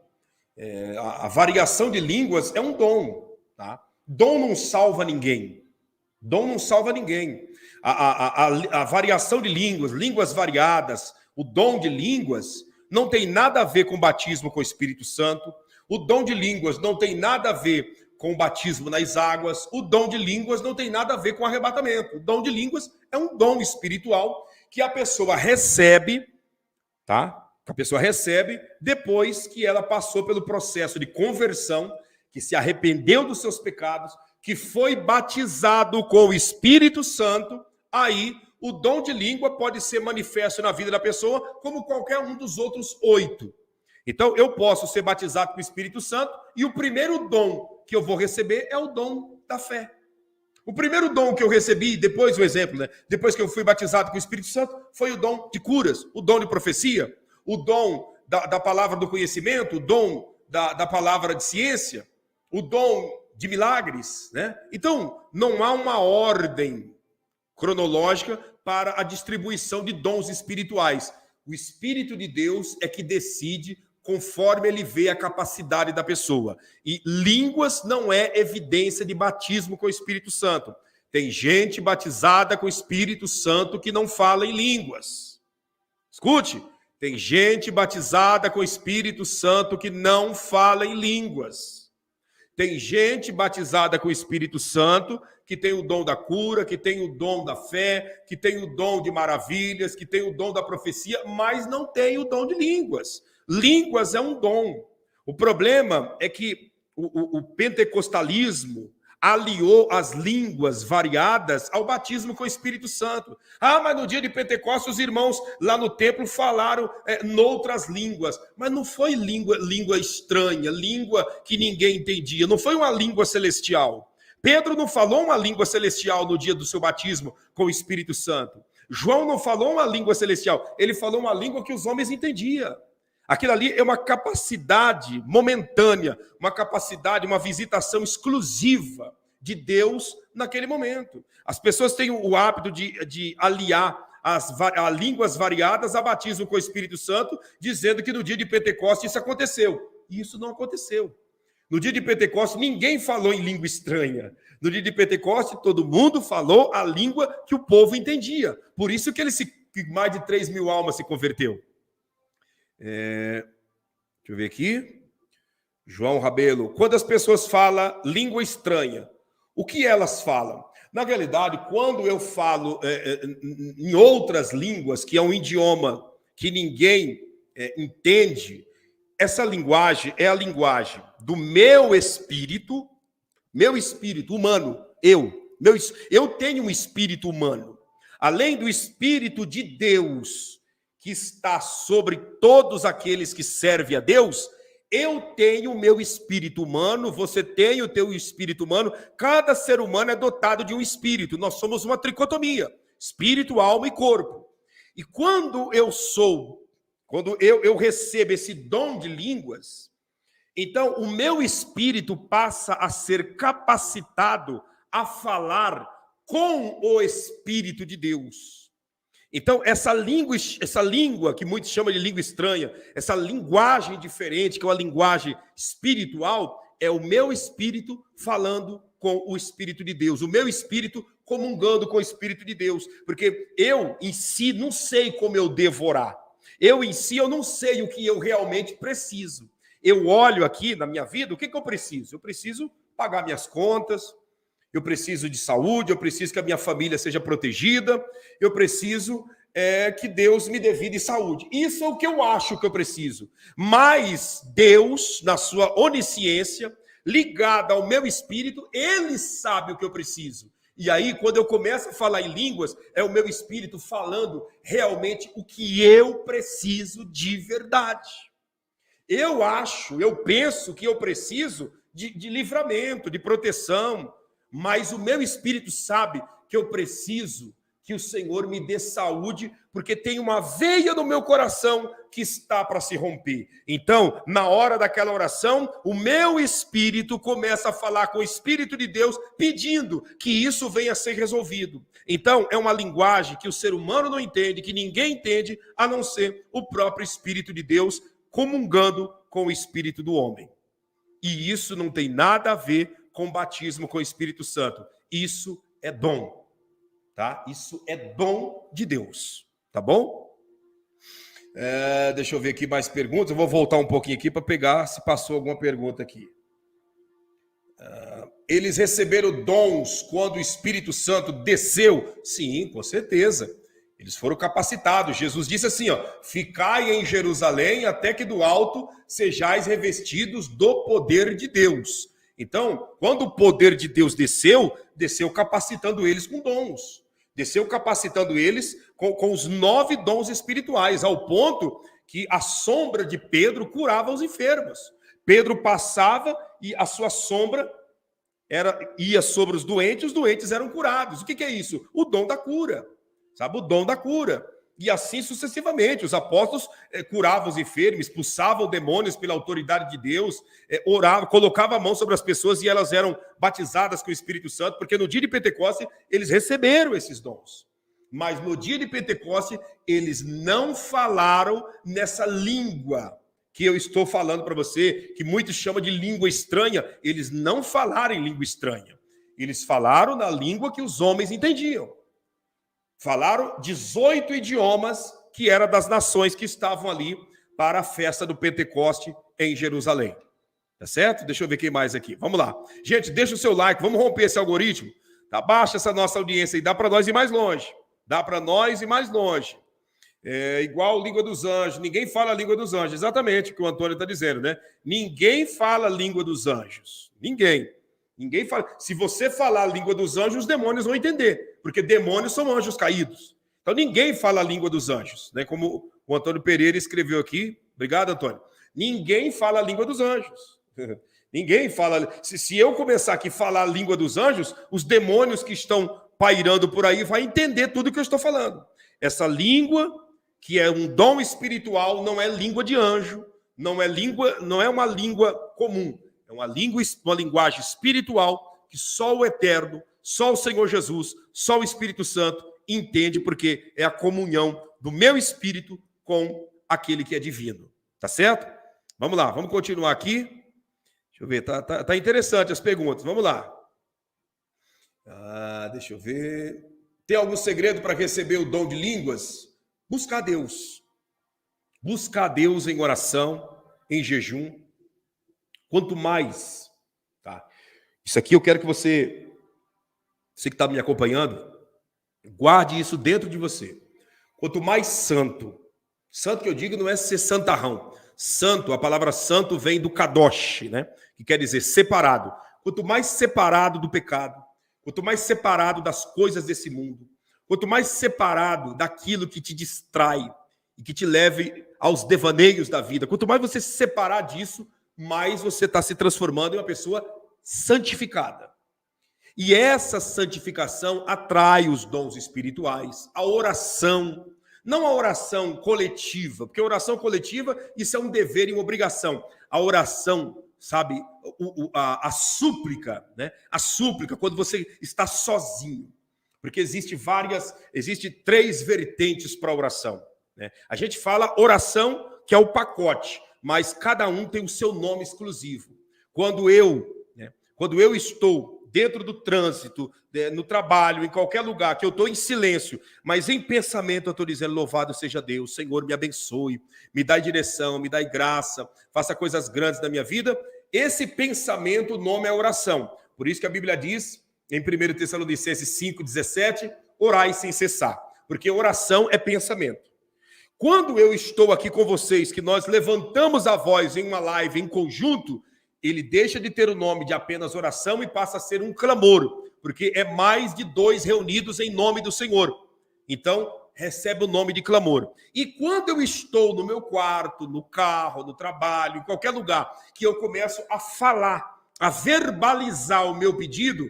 A variação de línguas é um dom. Tá? Dom não salva ninguém. Dom não salva ninguém. A variação de línguas variadas, o dom de línguas, não tem nada a ver com o batismo com o Espírito Santo. O dom de línguas não tem nada a ver com o batismo nas águas. O dom de línguas não tem nada a ver com o arrebatamento. O dom de línguas é um dom espiritual que a pessoa recebe, tá? Que a pessoa recebe depois que ela passou pelo processo de conversão, que se arrependeu dos seus pecados, que foi batizado com o Espírito Santo. Aí o dom de língua pode ser manifesto na vida da pessoa como qualquer um dos outros 8. Então, eu posso ser batizado com o Espírito Santo e o primeiro dom que eu vou receber é o dom da fé. O primeiro dom que eu recebi, depois o exemplo, né? Depois que eu fui batizado com o Espírito Santo, foi o dom de curas, o dom de profecia, o dom da palavra do conhecimento, o dom da palavra de ciência, o dom de milagres, né? Então, não há uma ordem cronológica para a distribuição de dons espirituais. O Espírito de Deus é que decide conforme ele vê a capacidade da pessoa. E línguas não é evidência de batismo com o Espírito Santo. Tem gente batizada com o Espírito Santo que não fala em línguas. Escute, tem gente batizada com o Espírito Santo que não fala em línguas. Tem gente batizada com o Espírito Santo que tem o dom da cura, que tem o dom da fé, que tem o dom de maravilhas, que tem o dom da profecia, mas não tem o dom de línguas. Línguas é um dom. O problema é que o pentecostalismo aliou as línguas variadas ao batismo com o Espírito Santo. Ah, mas no dia de Pentecostes os irmãos lá no templo falaram noutras línguas. Mas não foi língua estranha, língua que ninguém entendia. Não foi uma língua celestial. Pedro não falou uma língua celestial no dia do seu batismo com o Espírito Santo. João não falou uma língua celestial. Ele falou uma língua que os homens entendiam. Aquilo ali é uma capacidade momentânea, uma capacidade, uma visitação exclusiva de Deus naquele momento. As pessoas têm o hábito de aliar as línguas variadas a batismo com o Espírito Santo, dizendo que no dia de Pentecostes isso aconteceu. E isso não aconteceu. No dia de Pentecostes ninguém falou em língua estranha. No dia de Pentecostes todo mundo falou a língua que o povo entendia. Por isso que mais de 3 mil almas se converteu. Deixa eu ver aqui. João Rabelo. Quando as pessoas falam língua estranha, o que elas falam? Na realidade, quando eu falo em outras línguas, que é um idioma que ninguém entende, essa linguagem é a linguagem do meu espírito humano, eu tenho um espírito humano. Além do espírito de Deus, que está sobre todos aqueles que servem a Deus, eu tenho o meu espírito humano, você tem o teu espírito humano, cada ser humano é dotado de um espírito, nós somos uma tricotomia, espírito, alma e corpo. E quando eu recebo esse dom de línguas, então o meu espírito passa a ser capacitado a falar com o Espírito de Deus. Então, essa língua que muitos chamam de língua estranha, essa linguagem diferente, que é uma linguagem espiritual, é o meu espírito falando com o Espírito de Deus, o meu espírito comungando com o Espírito de Deus, porque eu em si não sei como eu devo orar, eu em si eu não sei o que eu realmente preciso. Eu olho aqui na minha vida, o que eu preciso? Eu preciso pagar minhas contas, eu preciso de saúde, eu preciso que a minha família seja protegida, eu preciso que Deus me dê vida e saúde. Isso é o que eu acho que eu preciso. Mas Deus, na sua onisciência, ligada ao meu espírito, Ele sabe o que eu preciso. E aí, quando eu começo a falar em línguas, é o meu espírito falando realmente o que eu preciso de verdade. Eu penso que eu preciso de livramento, de proteção, mas o meu espírito sabe que eu preciso que o Senhor me dê saúde, porque tem uma veia no meu coração que está para se romper. Então, na hora daquela oração, o meu espírito começa a falar com o Espírito de Deus, pedindo que isso venha a ser resolvido. Então, é uma linguagem que o ser humano não entende, que ninguém entende, a não ser o próprio Espírito de Deus, comungando com o Espírito do homem. E isso não tem nada a ver com batismo com o Espírito Santo. Isso é dom, tá? Isso é dom de Deus, tá bom? Deixa eu ver aqui mais perguntas. Eu vou voltar um pouquinho aqui para pegar se passou alguma pergunta aqui. Eles receberam dons quando o Espírito Santo desceu? Sim, com certeza. Eles foram capacitados. Jesus disse assim, ó: ficai em Jerusalém até que do alto sejais revestidos do poder de Deus. Então, quando o poder de Deus desceu capacitando eles com dons. Desceu capacitando eles com os 9 dons espirituais, ao ponto que a sombra de Pedro curava os enfermos. Pedro passava e a sua sombra ia sobre os doentes eram curados. O que é isso? O dom da cura. Sabe, o dom da cura. E assim sucessivamente. Os apóstolos curavam os enfermos, expulsavam demônios pela autoridade de Deus, oravam, colocavam a mão sobre as pessoas e elas eram batizadas com o Espírito Santo, porque no dia de Pentecostes eles receberam esses dons. Mas no dia de Pentecostes eles não falaram nessa língua que eu estou falando para você, que muitos chamam de língua estranha. Eles não falaram em língua estranha. Eles falaram na língua que os homens entendiam. Falaram 18 idiomas que eram das nações que estavam ali para a festa do Pentecoste em Jerusalém. Tá certo? Deixa eu ver quem mais aqui. Vamos lá. Gente, deixa o seu like, vamos romper esse algoritmo. Tá? Baixa essa nossa audiência e dá para nós ir mais longe. Dá para nós ir mais longe. É igual a língua dos anjos. Ninguém fala a língua dos anjos. Exatamente o que o Antônio está dizendo, né? Ninguém fala a língua dos anjos. Ninguém fala. Se você falar a língua dos anjos, os demônios vão entender, porque demônios são anjos caídos. Então ninguém fala a língua dos anjos, né? Como o Antônio Pereira escreveu aqui. Obrigado, Antônio. Ninguém fala a língua dos anjos. Ninguém fala. Se eu começar aqui a falar a língua dos anjos, os demônios que estão pairando por aí vão entender tudo que eu estou falando. Essa língua, que é um dom espiritual, não é língua de anjo, não é uma língua comum. É uma linguagem espiritual que só o Eterno, só o Senhor Jesus, só o Espírito Santo entende, porque é a comunhão do meu espírito com aquele que é divino. Tá certo? Vamos lá, vamos continuar aqui. Deixa eu ver, tá interessante as perguntas. Vamos lá. Deixa eu ver. Tem algum segredo para receber o dom de línguas? Buscar Deus. Buscar Deus em oração, em jejum. Quanto mais, tá? Isso aqui eu quero que você você que está me acompanhando, guarde isso dentro de você. Quanto mais santo, santo que eu digo não é ser santarrão. Santo, a palavra santo vem do kadosh, né? Que quer dizer separado. Quanto mais separado do pecado, quanto mais separado das coisas desse mundo, quanto mais separado daquilo que te distrai e que te leve aos devaneios da vida, quanto mais você se separar disso, mais você está se transformando em uma pessoa santificada. E essa santificação atrai os dons espirituais, a oração, não a oração coletiva, porque a oração coletiva, isso é um dever e uma obrigação. A oração, sabe, a súplica, né? A súplica, quando você está sozinho. Porque existe 3 vertentes para a oração, né? A gente fala oração, que é o pacote, mas cada um tem o seu nome exclusivo. Quando eu estou dentro do trânsito, no trabalho, em qualquer lugar, que eu estou em silêncio, mas em pensamento eu estou dizendo, louvado seja Deus, Senhor, me abençoe, me dá direção, me dá graça, faça coisas grandes na minha vida. Esse pensamento, o nome é oração. Por isso que a Bíblia diz, em 1 Tessalonicenses 5,17, orai sem cessar, porque oração é pensamento. Quando eu estou aqui com vocês, que nós levantamos a voz em uma live em conjunto, ele deixa de ter o nome de apenas oração e passa a ser um clamor, porque é mais de 2 reunidos em nome do Senhor. Então, recebe o nome de clamor. E quando eu estou no meu quarto, no carro, no trabalho, em qualquer lugar, que eu começo a falar, a verbalizar o meu pedido,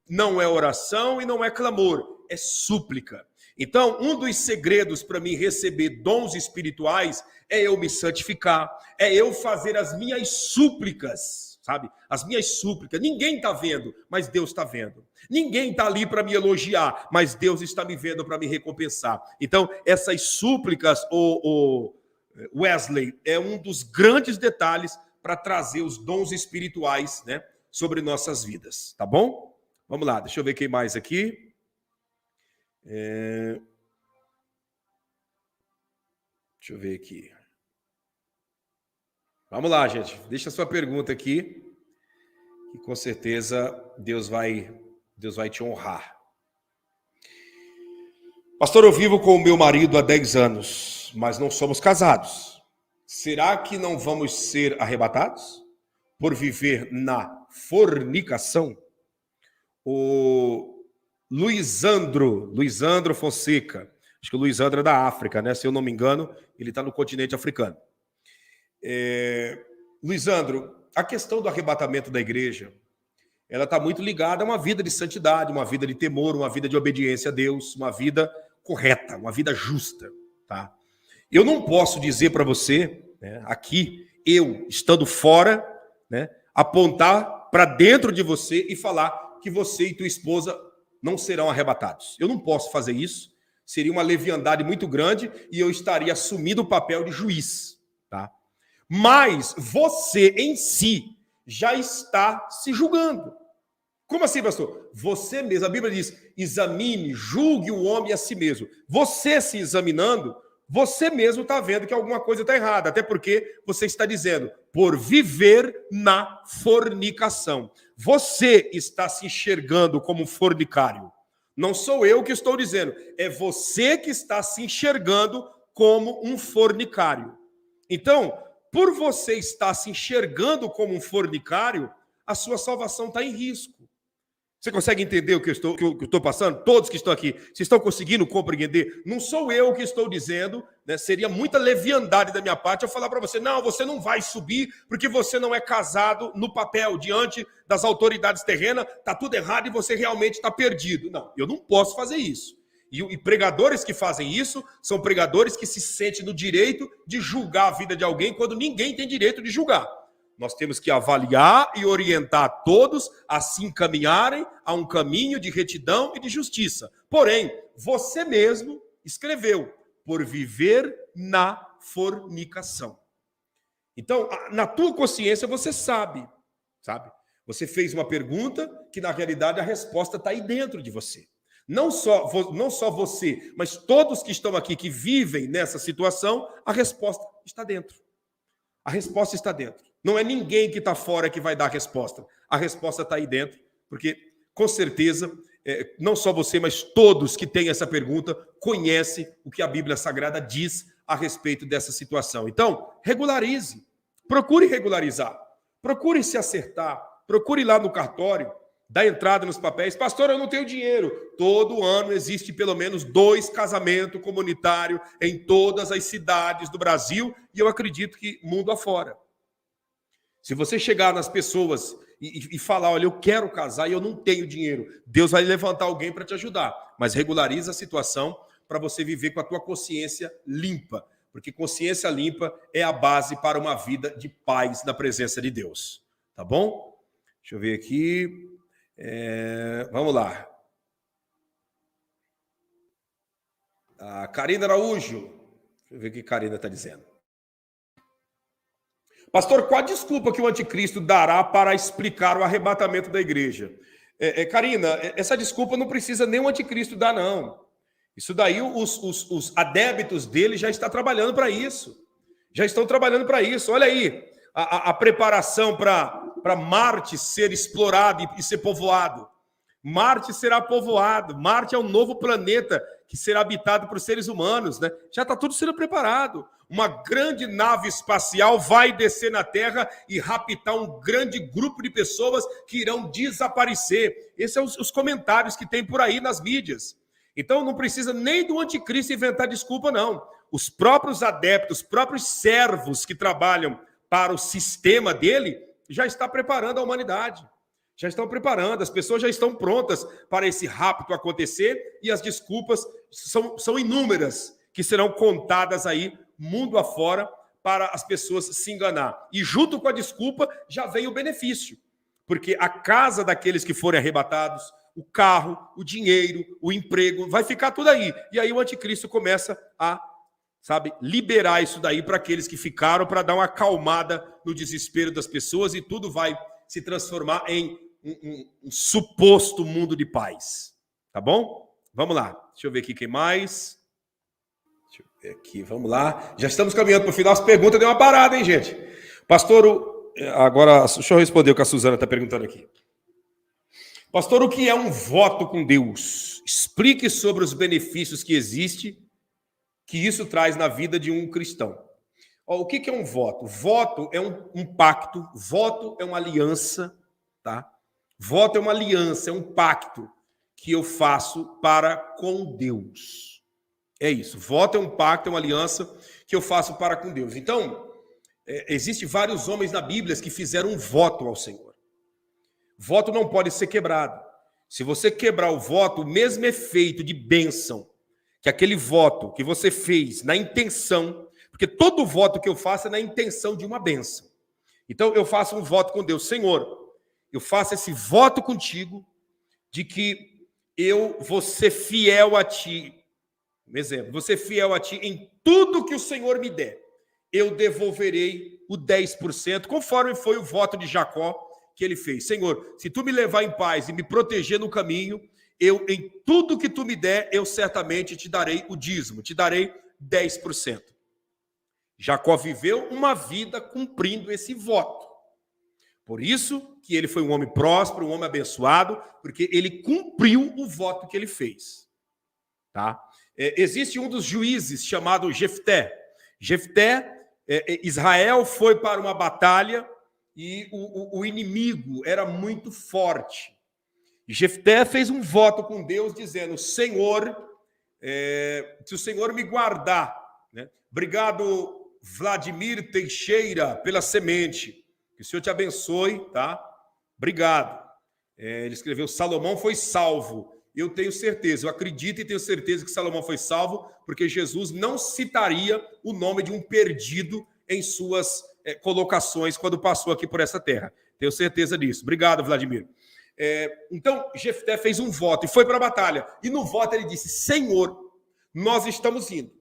não é oração e não é clamor, é súplica. Então, um dos segredos para mim receber dons espirituais é eu me santificar, é eu fazer as minhas súplicas, sabe? As minhas súplicas. Ninguém está vendo, mas Deus está vendo. Ninguém está ali para me elogiar, mas Deus está me vendo para me recompensar. Então, essas súplicas, o Wesley, é um dos grandes detalhes para trazer os dons espirituais, né, sobre nossas vidas, tá bom? Vamos lá, deixa eu ver quem mais aqui. Deixa eu ver aqui. Vamos lá, gente. Deixa a sua pergunta aqui, que com certeza Deus vai te honrar. Pastor, eu vivo com o meu marido há 10 anos, mas não somos casados. Será que não vamos ser arrebatados por viver na fornicação? O Luizandro Fonseca, acho que o Luizandro é da África, né? Se eu não me engano, ele está no continente africano. Luizandro, a questão do arrebatamento da igreja, ela está muito ligada a uma vida de santidade, uma vida de temor, uma vida de obediência a Deus, uma vida correta, uma vida justa, tá? Eu não posso dizer para você, né, aqui, eu estando fora, né, apontar para dentro de você e falar que você e tua esposa não serão arrebatados. Eu não posso fazer isso. Seria uma leviandade muito grande e eu estaria assumindo o papel de juiz, tá? Mas você em si já está se julgando. Como assim, pastor? Você mesmo, a Bíblia diz, examine, julgue o homem a si mesmo. Você se examinando, você mesmo está vendo que alguma coisa está errada, até porque você está dizendo, por viver na fornicação. Você está se enxergando como um fornicário. Não sou eu que estou dizendo, é você que está se enxergando como um fornicário. Então, por você estar se enxergando como um fornicário, a sua salvação está em risco. Você consegue entender o que eu estou passando? Todos que estão aqui, vocês estão conseguindo compreender? Não sou eu que estou dizendo, né? Seria muita leviandade da minha parte eu falar para você, não, você não vai subir porque você não é casado no papel, diante das autoridades terrenas, está tudo errado e você realmente está perdido. Não, eu não posso fazer isso. E pregadores que fazem isso são pregadores que se sentem no direito de julgar a vida de alguém quando ninguém tem direito de julgar. Nós temos que avaliar e orientar todos a se encaminharem a um caminho de retidão e de justiça. Porém, você mesmo escreveu, por viver na fornicação. Então, na tua consciência você sabe? Você fez uma pergunta que, na realidade, a resposta está aí dentro de você. Não só você, mas todos que estão aqui, que vivem nessa situação, a resposta está dentro. A resposta está dentro. Não é ninguém que está fora que vai dar a resposta. A resposta está aí dentro, porque, com certeza, não só você, mas todos que têm essa pergunta, conhecem o que a Bíblia Sagrada diz a respeito dessa situação. Então, regularize, procure regularizar, procure se acertar, procure ir lá no cartório, dar entrada nos papéis. Pastor, eu não tenho dinheiro. Todo ano existe pelo menos 2 casamentos comunitários em todas as cidades do Brasil e eu acredito que mundo afora. Se você chegar nas pessoas e falar, olha, eu quero casar e eu não tenho dinheiro, Deus vai levantar alguém para te ajudar. Mas regulariza a situação para você viver com a tua consciência limpa. Porque consciência limpa é a base para uma vida de paz na presença de Deus. Tá bom? Deixa eu ver aqui. Vamos lá. A Karina Araújo. Deixa eu ver o que a Karina está dizendo. Pastor, qual a desculpa que o anticristo dará para explicar o arrebatamento da igreja? Karina, essa desculpa não precisa nem o anticristo dar, não. Isso daí, os adébitos dele já estão trabalhando para isso. Já estão trabalhando para isso. Olha aí, a preparação para Marte ser explorado e ser povoado. Marte será povoado. Marte é um novo planeta que será habitado por seres humanos, né? Já está tudo sendo preparado. Uma grande nave espacial vai descer na Terra e raptar um grande grupo de pessoas que irão desaparecer. Esses são os comentários que tem por aí nas mídias. Então não precisa nem do anticristo inventar desculpa, não. Os próprios adeptos, os próprios servos que trabalham para o sistema dele, já está preparando a humanidade. Já estão preparando, as pessoas já estão prontas para esse rapto acontecer e as desculpas são inúmeras que serão contadas aí mundo afora para as pessoas se enganar. E junto com a desculpa já vem o benefício, porque a casa daqueles que forem arrebatados, o carro, o dinheiro, o emprego, vai ficar tudo aí. E aí o anticristo começa a, liberar isso daí para aqueles que ficaram, para dar uma acalmada no desespero das pessoas e tudo vai se transformar em um suposto mundo de paz. Tá bom? Vamos lá. Deixa eu ver aqui quem mais. Deixa eu ver aqui, vamos lá. Já estamos caminhando para o final. As perguntas deu uma parada, hein, gente? Pastor, agora, deixa eu responder o que a Suzana está perguntando aqui. Pastor, o que é um voto com Deus? Explique sobre os benefícios que existe, que isso traz na vida de um cristão. O que é um voto? Voto é um pacto, voto é uma aliança, tá? Voto é uma aliança, é um pacto que eu faço para com Deus. É isso. Voto é um pacto, é uma aliança que eu faço para com Deus. Então, existem vários homens na Bíblia que fizeram um voto ao Senhor. Voto não pode ser quebrado. Se você quebrar o voto, o mesmo efeito de bênção que aquele voto que você fez na intenção, porque todo voto que eu faço é na intenção de uma bênção. Então, eu faço um voto com Deus. Senhor, eu faço esse voto contigo de que eu vou ser fiel a ti. Um exemplo, vou ser fiel a ti em tudo que o Senhor me der. Eu devolverei o 10%, conforme foi o voto de Jacó que ele fez. Senhor, se tu me levar em paz e me proteger no caminho, eu em tudo que tu me der, eu certamente te darei o dízimo, te darei 10%. Jacó viveu uma vida cumprindo esse voto. Por isso que ele foi um homem próspero, um homem abençoado, porque ele cumpriu o voto que ele fez. Tá? Existe um dos juízes chamado Jefté. Jefté, Israel foi para uma batalha e o inimigo era muito forte. Jefté fez um voto com Deus dizendo, Senhor, se o Senhor me guardar, né? Obrigado, Vladimir Teixeira, pela semente. Que o Senhor te abençoe, tá? Obrigado. Ele escreveu, Salomão foi salvo. Eu tenho certeza, eu acredito e tenho certeza que Salomão foi salvo, porque Jesus não citaria o nome de um perdido em suas colocações quando passou aqui por essa terra. Tenho certeza disso. Obrigado, Vladimir. Então, Jefté fez um voto e foi para a batalha. E no voto ele disse, Senhor, nós estamos indo.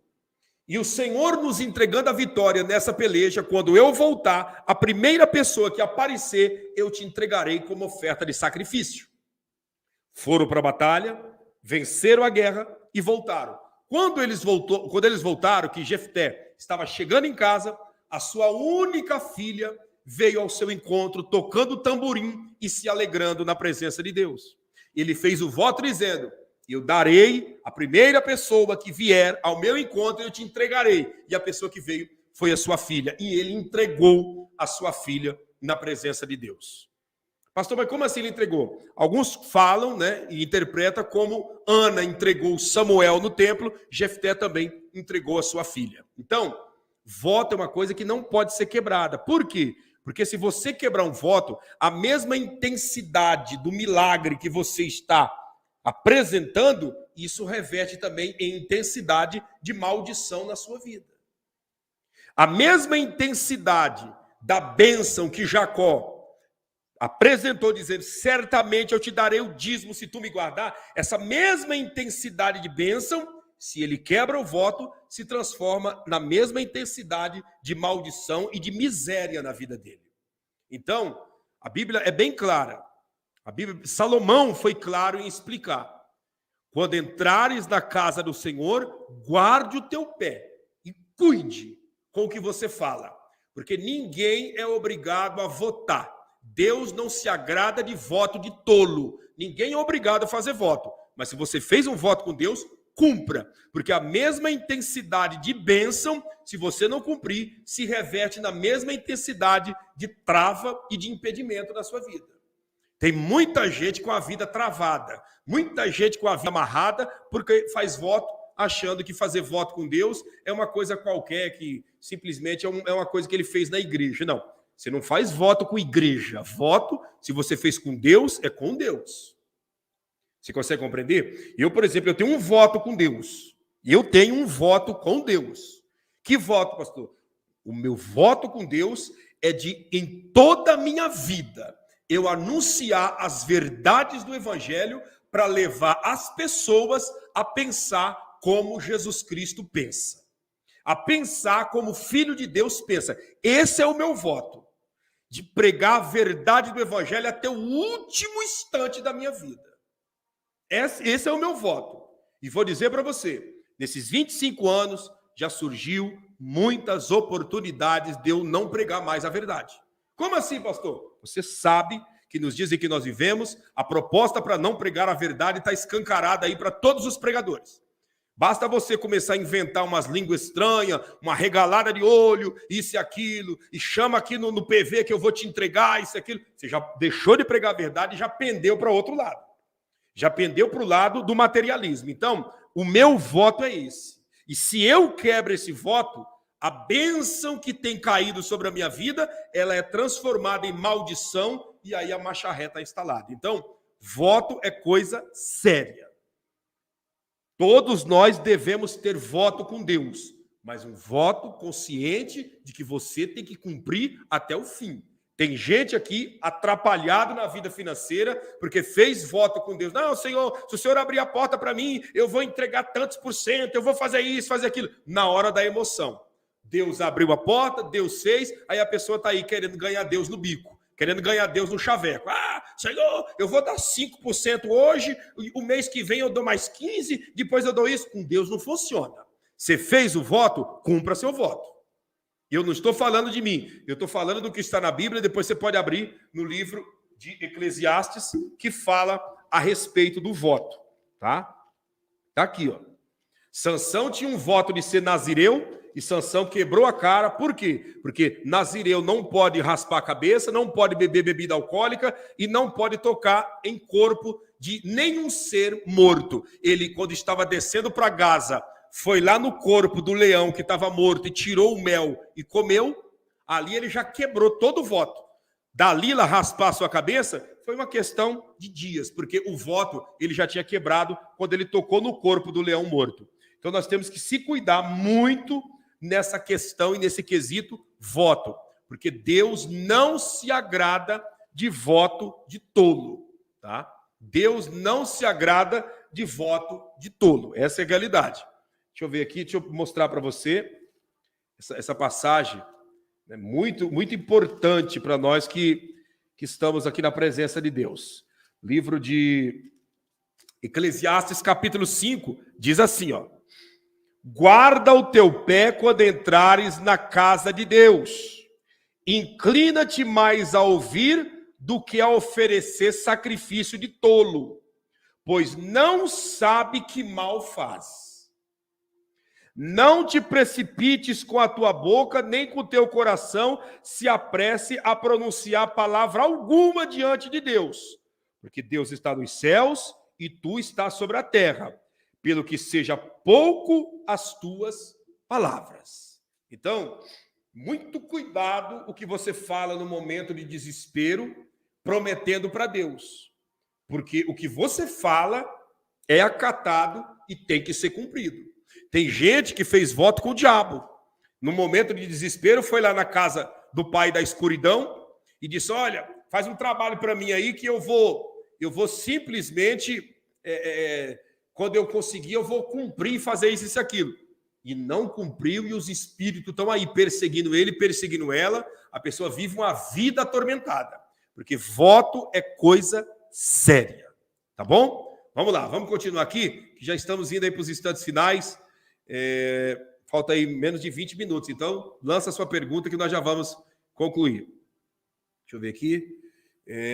E o Senhor nos entregando a vitória nessa peleja, quando eu voltar, a primeira pessoa que aparecer, eu te entregarei como oferta de sacrifício. Foram para a batalha, venceram a guerra e voltaram. Quando eles voltaram, que Jefté estava chegando em casa, a sua única filha veio ao seu encontro, tocando o tamborim e se alegrando na presença de Deus. Ele fez o voto dizendo: eu darei a primeira pessoa que vier ao meu encontro, eu te entregarei. E a pessoa que veio foi a sua filha. E ele entregou a sua filha na presença de Deus. Pastor, mas como assim ele entregou? Alguns falam, né, e interpretam como Ana entregou Samuel no templo, Jefté também entregou a sua filha. Então, voto é uma coisa que não pode ser quebrada. Por quê? Porque se você quebrar um voto, a mesma intensidade do milagre que você está apresentando, isso reverte também em intensidade de maldição na sua vida. A mesma intensidade da bênção que Jacó apresentou, dizendo: certamente eu te darei o dízimo se tu me guardar, essa mesma intensidade de bênção, se ele quebra o voto, se transforma na mesma intensidade de maldição e de miséria na vida dele. Então, a Bíblia é bem clara. Salomão foi claro em explicar: quando entrares na casa do Senhor, guarde o teu pé e cuide com o que você fala, porque ninguém é obrigado a votar. Deus não se agrada de voto de tolo. Ninguém é obrigado a fazer voto. Mas se você fez um voto com Deus, cumpra. Porque a mesma intensidade de bênção, se você não cumprir, se reverte na mesma intensidade de trava e de impedimento da sua vida. Tem muita gente com a vida travada. Muita gente com a vida amarrada porque faz voto achando que fazer voto com Deus é uma coisa qualquer, que simplesmente é uma coisa que ele fez na igreja. Não. Você não faz voto com igreja. Voto, se você fez com Deus, é com Deus. Você consegue compreender? Eu, por exemplo, eu tenho um voto com Deus. Eu tenho um voto com Deus. Que voto, pastor? O meu voto com Deus é de, em toda a minha vida, eu anunciar as verdades do Evangelho para levar as pessoas a pensar como Jesus Cristo pensa. A pensar como Filho de Deus pensa. Esse é o meu voto. De pregar a verdade do Evangelho até o último instante da minha vida. Esse é o meu voto. E vou dizer para você, nesses 25 anos, já surgiu muitas oportunidades de eu não pregar mais a verdade. Como assim, pastor? Você sabe que nos dias em que nós vivemos, a proposta para não pregar a verdade está escancarada aí para todos os pregadores. Basta você começar a inventar umas línguas estranhas, uma regalada de olho, isso e aquilo, e chama aqui no PV que eu vou te entregar, isso e aquilo. Você já deixou de pregar a verdade e já pendeu para outro lado. Já pendeu para o lado do materialismo. Então, o meu voto é esse. E se eu quebro esse voto, a bênção que tem caído sobre a minha vida, ela é transformada em maldição e aí a marcha reta é instalada. Então, voto é coisa séria. Todos nós devemos ter voto com Deus, mas um voto consciente de que você tem que cumprir até o fim. Tem gente aqui atrapalhado na vida financeira porque fez voto com Deus. Não, Senhor, se o Senhor abrir a porta para mim, eu vou entregar tantos %, eu vou fazer isso, fazer aquilo. Na hora da emoção. Deus abriu a porta, Deus fez, aí a pessoa está aí querendo ganhar Deus no bico, querendo ganhar Deus no chaveco. Ah, Senhor, eu vou dar 5% hoje, o mês que vem eu dou mais 15%, depois eu dou isso. Com Deus não funciona. Você fez o voto, cumpra seu voto. Eu não estou falando de mim, eu estou falando do que está na Bíblia, depois você pode abrir no livro de Eclesiastes, que fala a respeito do voto, tá? Tá aqui, ó. Sansão tinha um voto de ser nazireu, e Sansão quebrou a cara. Por quê? Porque nazireu não pode raspar a cabeça, não pode beber bebida alcoólica e não pode tocar em corpo de nenhum ser morto. Ele, quando estava descendo para Gaza, foi lá no corpo do leão que estava morto e tirou o mel e comeu. Ali ele já quebrou todo o voto. Dalila raspar a sua cabeça foi uma questão de dias, porque o voto ele já tinha quebrado quando ele tocou no corpo do leão morto. Então nós temos que se cuidar muito nessa questão e nesse quesito voto, porque Deus não se agrada de voto de tolo, tá? Deus não se agrada de voto de tolo. Essa é a realidade. Deixa eu ver aqui, deixa eu mostrar para você essa passagem, né, muito, muito importante para nós que estamos aqui na presença de Deus. Livro de Eclesiastes, capítulo 5, diz assim, ó: guarda o teu pé quando entrares na casa de Deus. Inclina-te mais a ouvir do que a oferecer sacrifício de tolo. pois não sabe que mal faz. Não te precipites com a tua boca, nem com o teu coração se apresse a pronunciar palavra alguma diante de Deus, porque Deus está nos céus e tu estás sobre a terra, pelo que seja pouco as tuas palavras. Então, muito cuidado o que você fala no momento de desespero, prometendo para Deus. Porque o que você fala é acatado e tem que ser cumprido. Tem gente que fez voto com o diabo. No momento de desespero, foi lá na casa do pai da escuridão e disse, olha, faz um trabalho para mim aí que eu vou simplesmente, quando eu conseguir, eu vou cumprir e fazer isso e aquilo. E não cumpriu, e os espíritos estão aí perseguindo ele, perseguindo ela. A pessoa vive uma vida atormentada, porque voto é coisa séria, tá bom? Vamos lá, vamos continuar aqui, que já estamos indo aí para os instantes finais. Falta aí menos de 20 minutos, então lança a sua pergunta que nós já vamos concluir. Deixa eu ver aqui.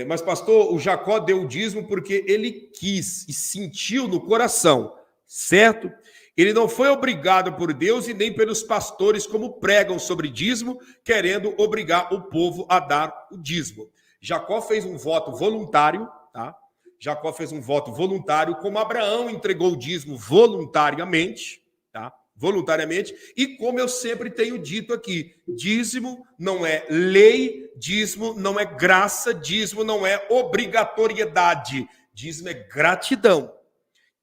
Mas, pastor, o Jacó deu o dízimo porque ele quis e sentiu no coração, certo? Ele não foi obrigado por Deus e nem pelos pastores, como pregam sobre dízimo, querendo obrigar o povo a dar o dízimo. Jacó fez um voto voluntário, tá? Jacó fez um voto voluntário, como Abraão entregou o dízimo voluntariamente, tá? Voluntariamente, e como eu sempre tenho dito aqui, dízimo não é lei, dízimo não é graça, dízimo não é obrigatoriedade, dízimo é gratidão.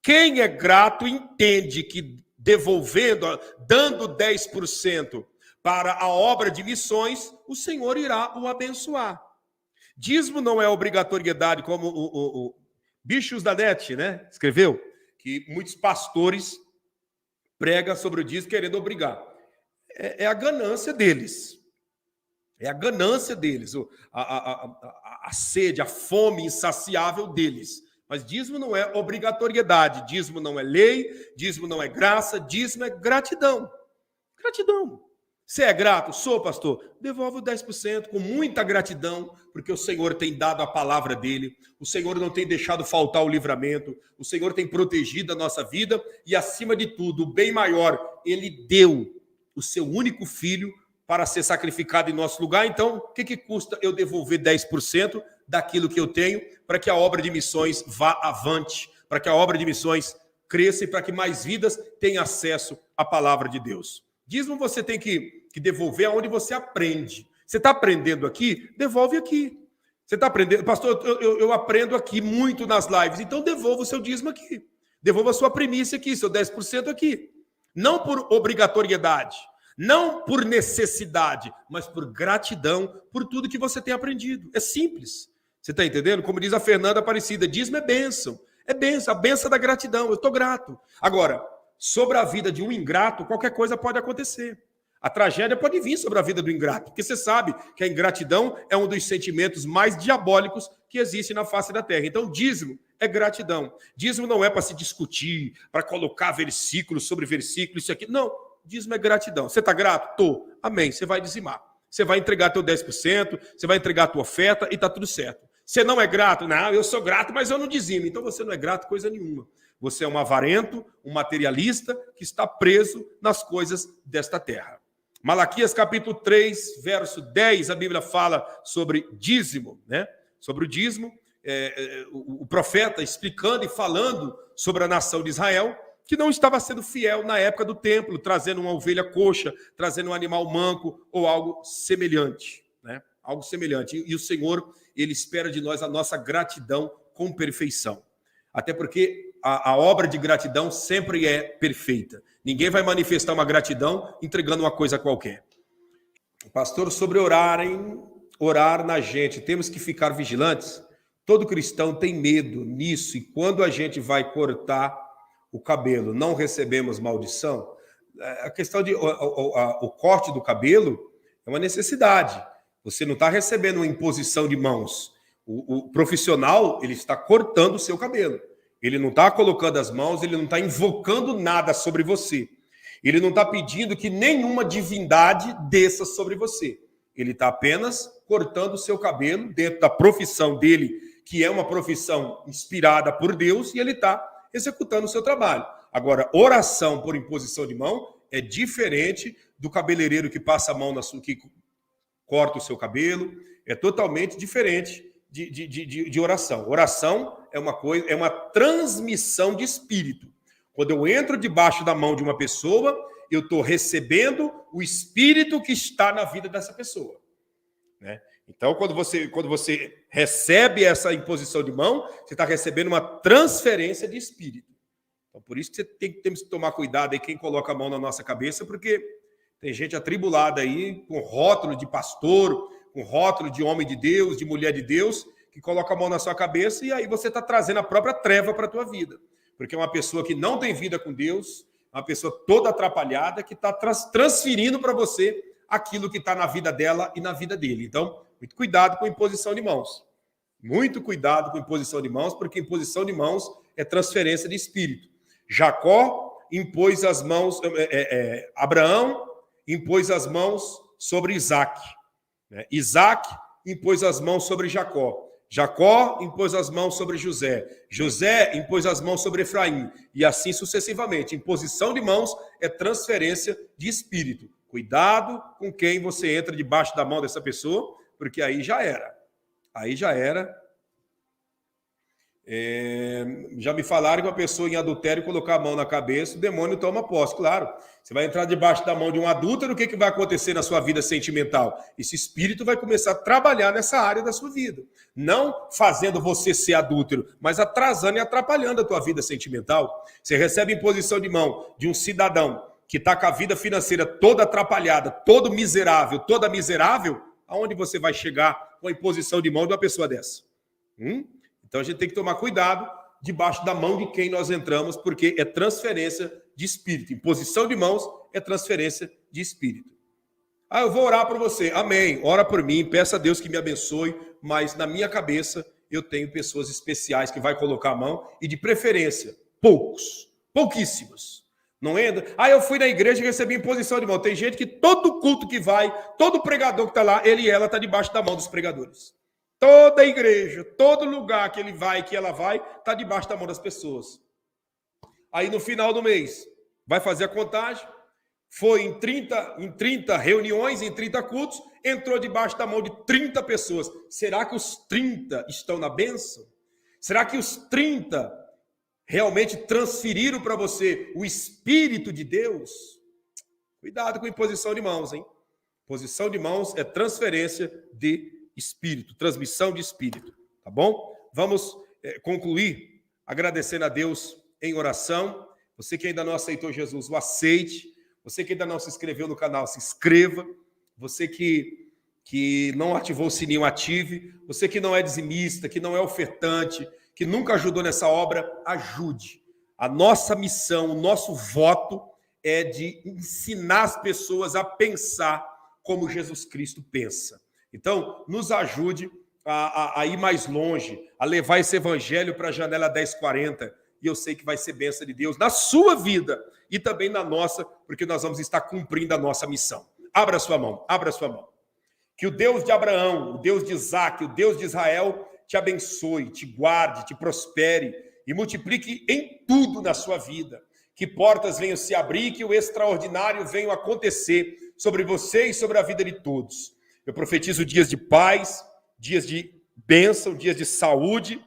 Quem é grato entende que devolvendo, dando 10% para a obra de missões, o Senhor irá o abençoar. Dízimo não é obrigatoriedade, como o Bichos da Net, né, escreveu, que muitos pastores pregam sobre o dízimo querendo obrigar. É a ganância deles. É a ganância deles, a sede, a fome insaciável deles. Mas dízimo não é obrigatoriedade, dízimo não é lei, dízimo não é graça, dízimo é gratidão. Gratidão. Você é grato? Sou, pastor. Devolve o 10% com muita gratidão, porque o Senhor tem dado a palavra dele, o Senhor não tem deixado faltar o livramento, o Senhor tem protegido a nossa vida e, acima de tudo, o bem maior, ele deu o seu único filho para ser sacrificado em nosso lugar. Então, o que custa eu devolver 10% daquilo que eu tenho para que a obra de missões vá avante, para que a obra de missões cresça e para que mais vidas tenham acesso à palavra de Deus? Dízimo você tem que devolver aonde você aprende. Você está aprendendo aqui? Devolve aqui. Você está aprendendo? Pastor, eu aprendo aqui muito nas lives, então devolva o seu dízimo aqui. Devolva a sua primícia aqui, seu 10% aqui. Não por obrigatoriedade, não por necessidade, mas por gratidão por tudo que você tem aprendido. É simples. Você está entendendo? Como diz a Fernanda Aparecida, dízimo é bênção. É bênção, a bênção da gratidão. Eu estou grato. Agora, sobre a vida de um ingrato, qualquer coisa pode acontecer. A tragédia pode vir sobre a vida do ingrato, porque você sabe que a ingratidão é um dos sentimentos mais diabólicos que existe na face da terra. Então, dízimo é gratidão. Dízimo não é para se discutir, para colocar versículos sobre versículos, isso aqui. Não, dízimo é gratidão. Você está grato? Tô. Amém. Você vai dizimar. Você vai entregar teu 10%, você vai entregar a tua oferta e está tudo certo. Você não é grato? Não, eu sou grato, mas eu não dizimo. Então você não é grato coisa nenhuma. Você é um avarento, um materialista que está preso nas coisas desta terra. Malaquias capítulo 3, verso 10, a Bíblia fala sobre dízimo, né? Sobre o dízimo, o profeta explicando e falando sobre a nação de Israel, que não estava sendo fiel na época do templo, trazendo uma ovelha coxa, trazendo um animal manco ou algo semelhante, né? Algo semelhante. E o Senhor, ele espera de nós a nossa gratidão com perfeição. Até porque a obra de gratidão sempre é perfeita. Ninguém vai manifestar uma gratidão entregando uma coisa qualquer. Pastor, sobre orar na gente, temos que ficar vigilantes? Todo cristão tem medo nisso, e quando a gente vai cortar o cabelo, não recebemos maldição? A questão de o corte do cabelo é uma necessidade. Você não está recebendo uma imposição de mãos. O profissional, ele está cortando o seu cabelo. Ele não está colocando as mãos, ele não está invocando nada sobre você. Ele não está pedindo que nenhuma divindade desça sobre você. Ele está apenas cortando o seu cabelo dentro da profissão dele, que é uma profissão inspirada por Deus e ele está executando o seu trabalho. Agora, oração por imposição de mão é diferente do cabeleireiro que passa a mão que corta o seu cabelo, é totalmente diferente de oração. Oração é uma coisa, é uma transmissão de espírito. Quando eu entro debaixo da mão de uma pessoa, eu estou recebendo o espírito que está na vida dessa pessoa, né? Então, quando você recebe essa imposição de mão, você está recebendo uma transferência de espírito. Então, por isso que temos que tomar cuidado aí quem coloca a mão na nossa cabeça, porque tem gente atribulada aí com rótulo de pastor, com rótulo de homem de Deus, de mulher de Deus, que coloca a mão na sua cabeça e aí você está trazendo a própria treva para a tua vida. Porque é uma pessoa que não tem vida com Deus, uma pessoa toda atrapalhada, que está transferindo para você aquilo que está na vida dela e na vida dele. Então, muito cuidado com imposição de mãos. Muito cuidado com imposição de mãos, porque imposição de mãos é transferência de espírito. Jacó impôs as mãos, Abraão impôs as mãos sobre Isaac. Isaac impôs as mãos sobre Jacó. Jacó impôs as mãos sobre José. José impôs as mãos sobre Efraim. E assim sucessivamente. Imposição de mãos é transferência de espírito. Cuidado com quem você entra debaixo da mão dessa pessoa, porque aí já era. Aí já era. Já me falaram que uma pessoa em adultério colocar a mão na cabeça, o demônio toma posse. Claro, você vai entrar debaixo da mão de um adúltero, o que vai acontecer na sua vida sentimental? Esse espírito vai começar a trabalhar nessa área da sua vida. Não fazendo você ser adúltero, mas atrasando e atrapalhando a tua vida sentimental. Você recebe imposição de mão de um cidadão que está com a vida financeira toda atrapalhada, todo miserável, toda miserável, aonde você vai chegar com a imposição de mão de uma pessoa dessa? Então a gente tem que tomar cuidado debaixo da mão de quem nós entramos, porque é transferência de espírito. Imposição de mãos é transferência de espírito. Eu vou orar por você. Amém. Ora por mim, peça a Deus que me abençoe, mas na minha cabeça eu tenho pessoas especiais que vai colocar a mão e de preferência, pouquíssimos. Não entra? Eu fui na igreja e recebi imposição de mão. Tem gente que todo culto que vai, todo pregador que está lá, ele e ela está debaixo da mão dos pregadores. Toda igreja, todo lugar que ele vai, que ela vai, está debaixo da mão das pessoas. Aí no final do mês, vai fazer a contagem, foi em 30 reuniões, em 30 cultos, entrou debaixo da mão de 30 pessoas. Será que os 30 estão na bênção? Será que os 30 realmente transferiram para você o Espírito de Deus? Cuidado com imposição de mãos, hein? Posição de mãos é transferência de espírito, transmissão de espírito, tá bom? Vamos concluir agradecendo a Deus em oração. Você que ainda não aceitou Jesus, o aceite. Você que ainda não se inscreveu no canal, se inscreva. Você que não ativou o sininho, ative. Você que não é dizimista, que não é ofertante, que nunca ajudou nessa obra, ajude. A nossa missão, o nosso voto é de ensinar as pessoas a pensar como Jesus Cristo pensa. Então, nos ajude a ir mais longe, a levar esse evangelho para a janela 1040. E eu sei que vai ser bênção de Deus na sua vida e também na nossa, porque nós vamos estar cumprindo a nossa missão. Abra sua mão, abra sua mão. Que o Deus de Abraão, o Deus de Isaac, o Deus de Israel te abençoe, te guarde, te prospere e multiplique em tudo na sua vida. Que portas venham se abrir, que o extraordinário venha acontecer sobre você e sobre a vida de todos. Eu profetizo dias de paz, dias de bênção, dias de saúde,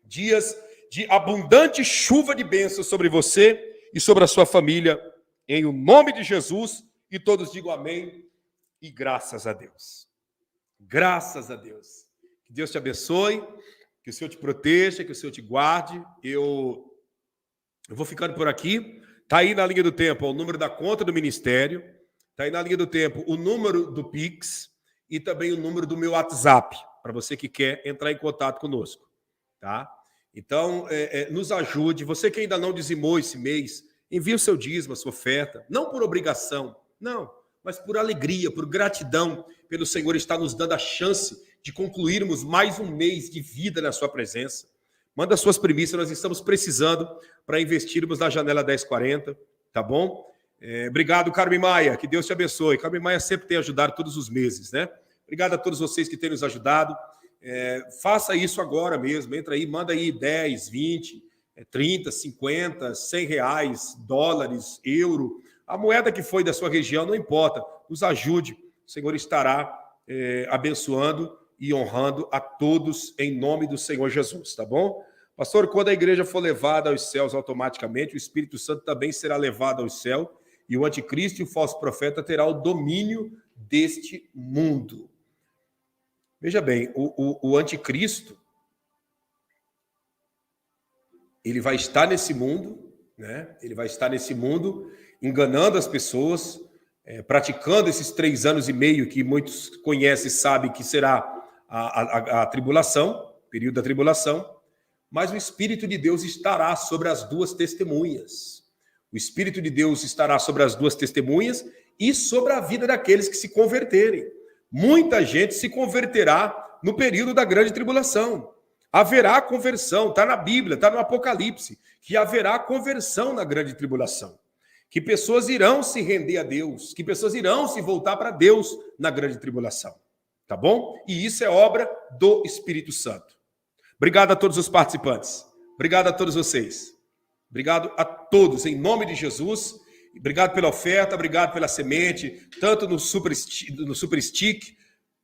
dias de abundante chuva de bênção sobre você e sobre a sua família, em o nome de Jesus, e todos digam amém e graças a Deus. Graças a Deus. Que Deus te abençoe, que o Senhor te proteja, que o Senhor te guarde. Eu vou ficando por aqui. Está aí na linha do tempo o número da conta do ministério, está aí na linha do tempo o número do Pix, e também o número do meu WhatsApp, para você que quer entrar em contato conosco, tá? Então, nos ajude. Você que ainda não dizimou esse mês, envie o seu dízimo, a sua oferta, não por obrigação, não, mas por alegria, por gratidão, pelo Senhor estar nos dando a chance de concluirmos mais um mês de vida na sua presença. Manda suas primícias, nós estamos precisando para investirmos na janela 1040, tá bom? Obrigado, Carmen Maia, que Deus te abençoe. Carmen Maia sempre tem ajudado todos os meses, né? Obrigado a todos vocês que têm nos ajudado. faça isso agora mesmo. Entra aí, manda aí 10, 20, 30, 50, 100 reais, dólares, euro. A moeda que foi da sua região, não importa. Nos ajude. O Senhor estará abençoando e honrando a todos em nome do Senhor Jesus, tá bom? Pastor, quando a igreja for levada aos céus automaticamente, o Espírito Santo também será levado ao céu e o anticristo e o falso profeta terá o domínio deste mundo. Veja bem, o anticristo, ele vai estar nesse mundo, né? Ele vai estar nesse mundo enganando as pessoas, praticando esses 3 anos e meio que muitos conhecem e sabem que será a tribulação, período da tribulação, mas o Espírito de Deus estará sobre as 2 testemunhas. O Espírito de Deus estará sobre as 2 testemunhas e sobre a vida daqueles que se converterem. Muita gente se converterá no período da grande tribulação. Haverá conversão, está na Bíblia, está no Apocalipse, que haverá conversão na grande tribulação. Que pessoas irão se render a Deus, que pessoas irão se voltar para Deus na grande tribulação. Tá bom? E isso é obra do Espírito Santo. Obrigado a todos os participantes. Obrigado a todos vocês. Obrigado a todos, em nome de Jesus. Obrigado pela oferta, obrigado pela semente, tanto no Super Stick,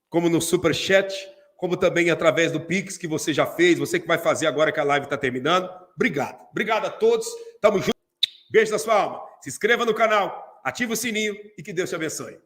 como no Super Chat, como também através do Pix que você já fez, você que vai fazer agora que a live está terminando. Obrigado. Obrigado a todos. Tamo junto. Beijo na sua alma. Se inscreva no canal, ative o sininho e que Deus te abençoe.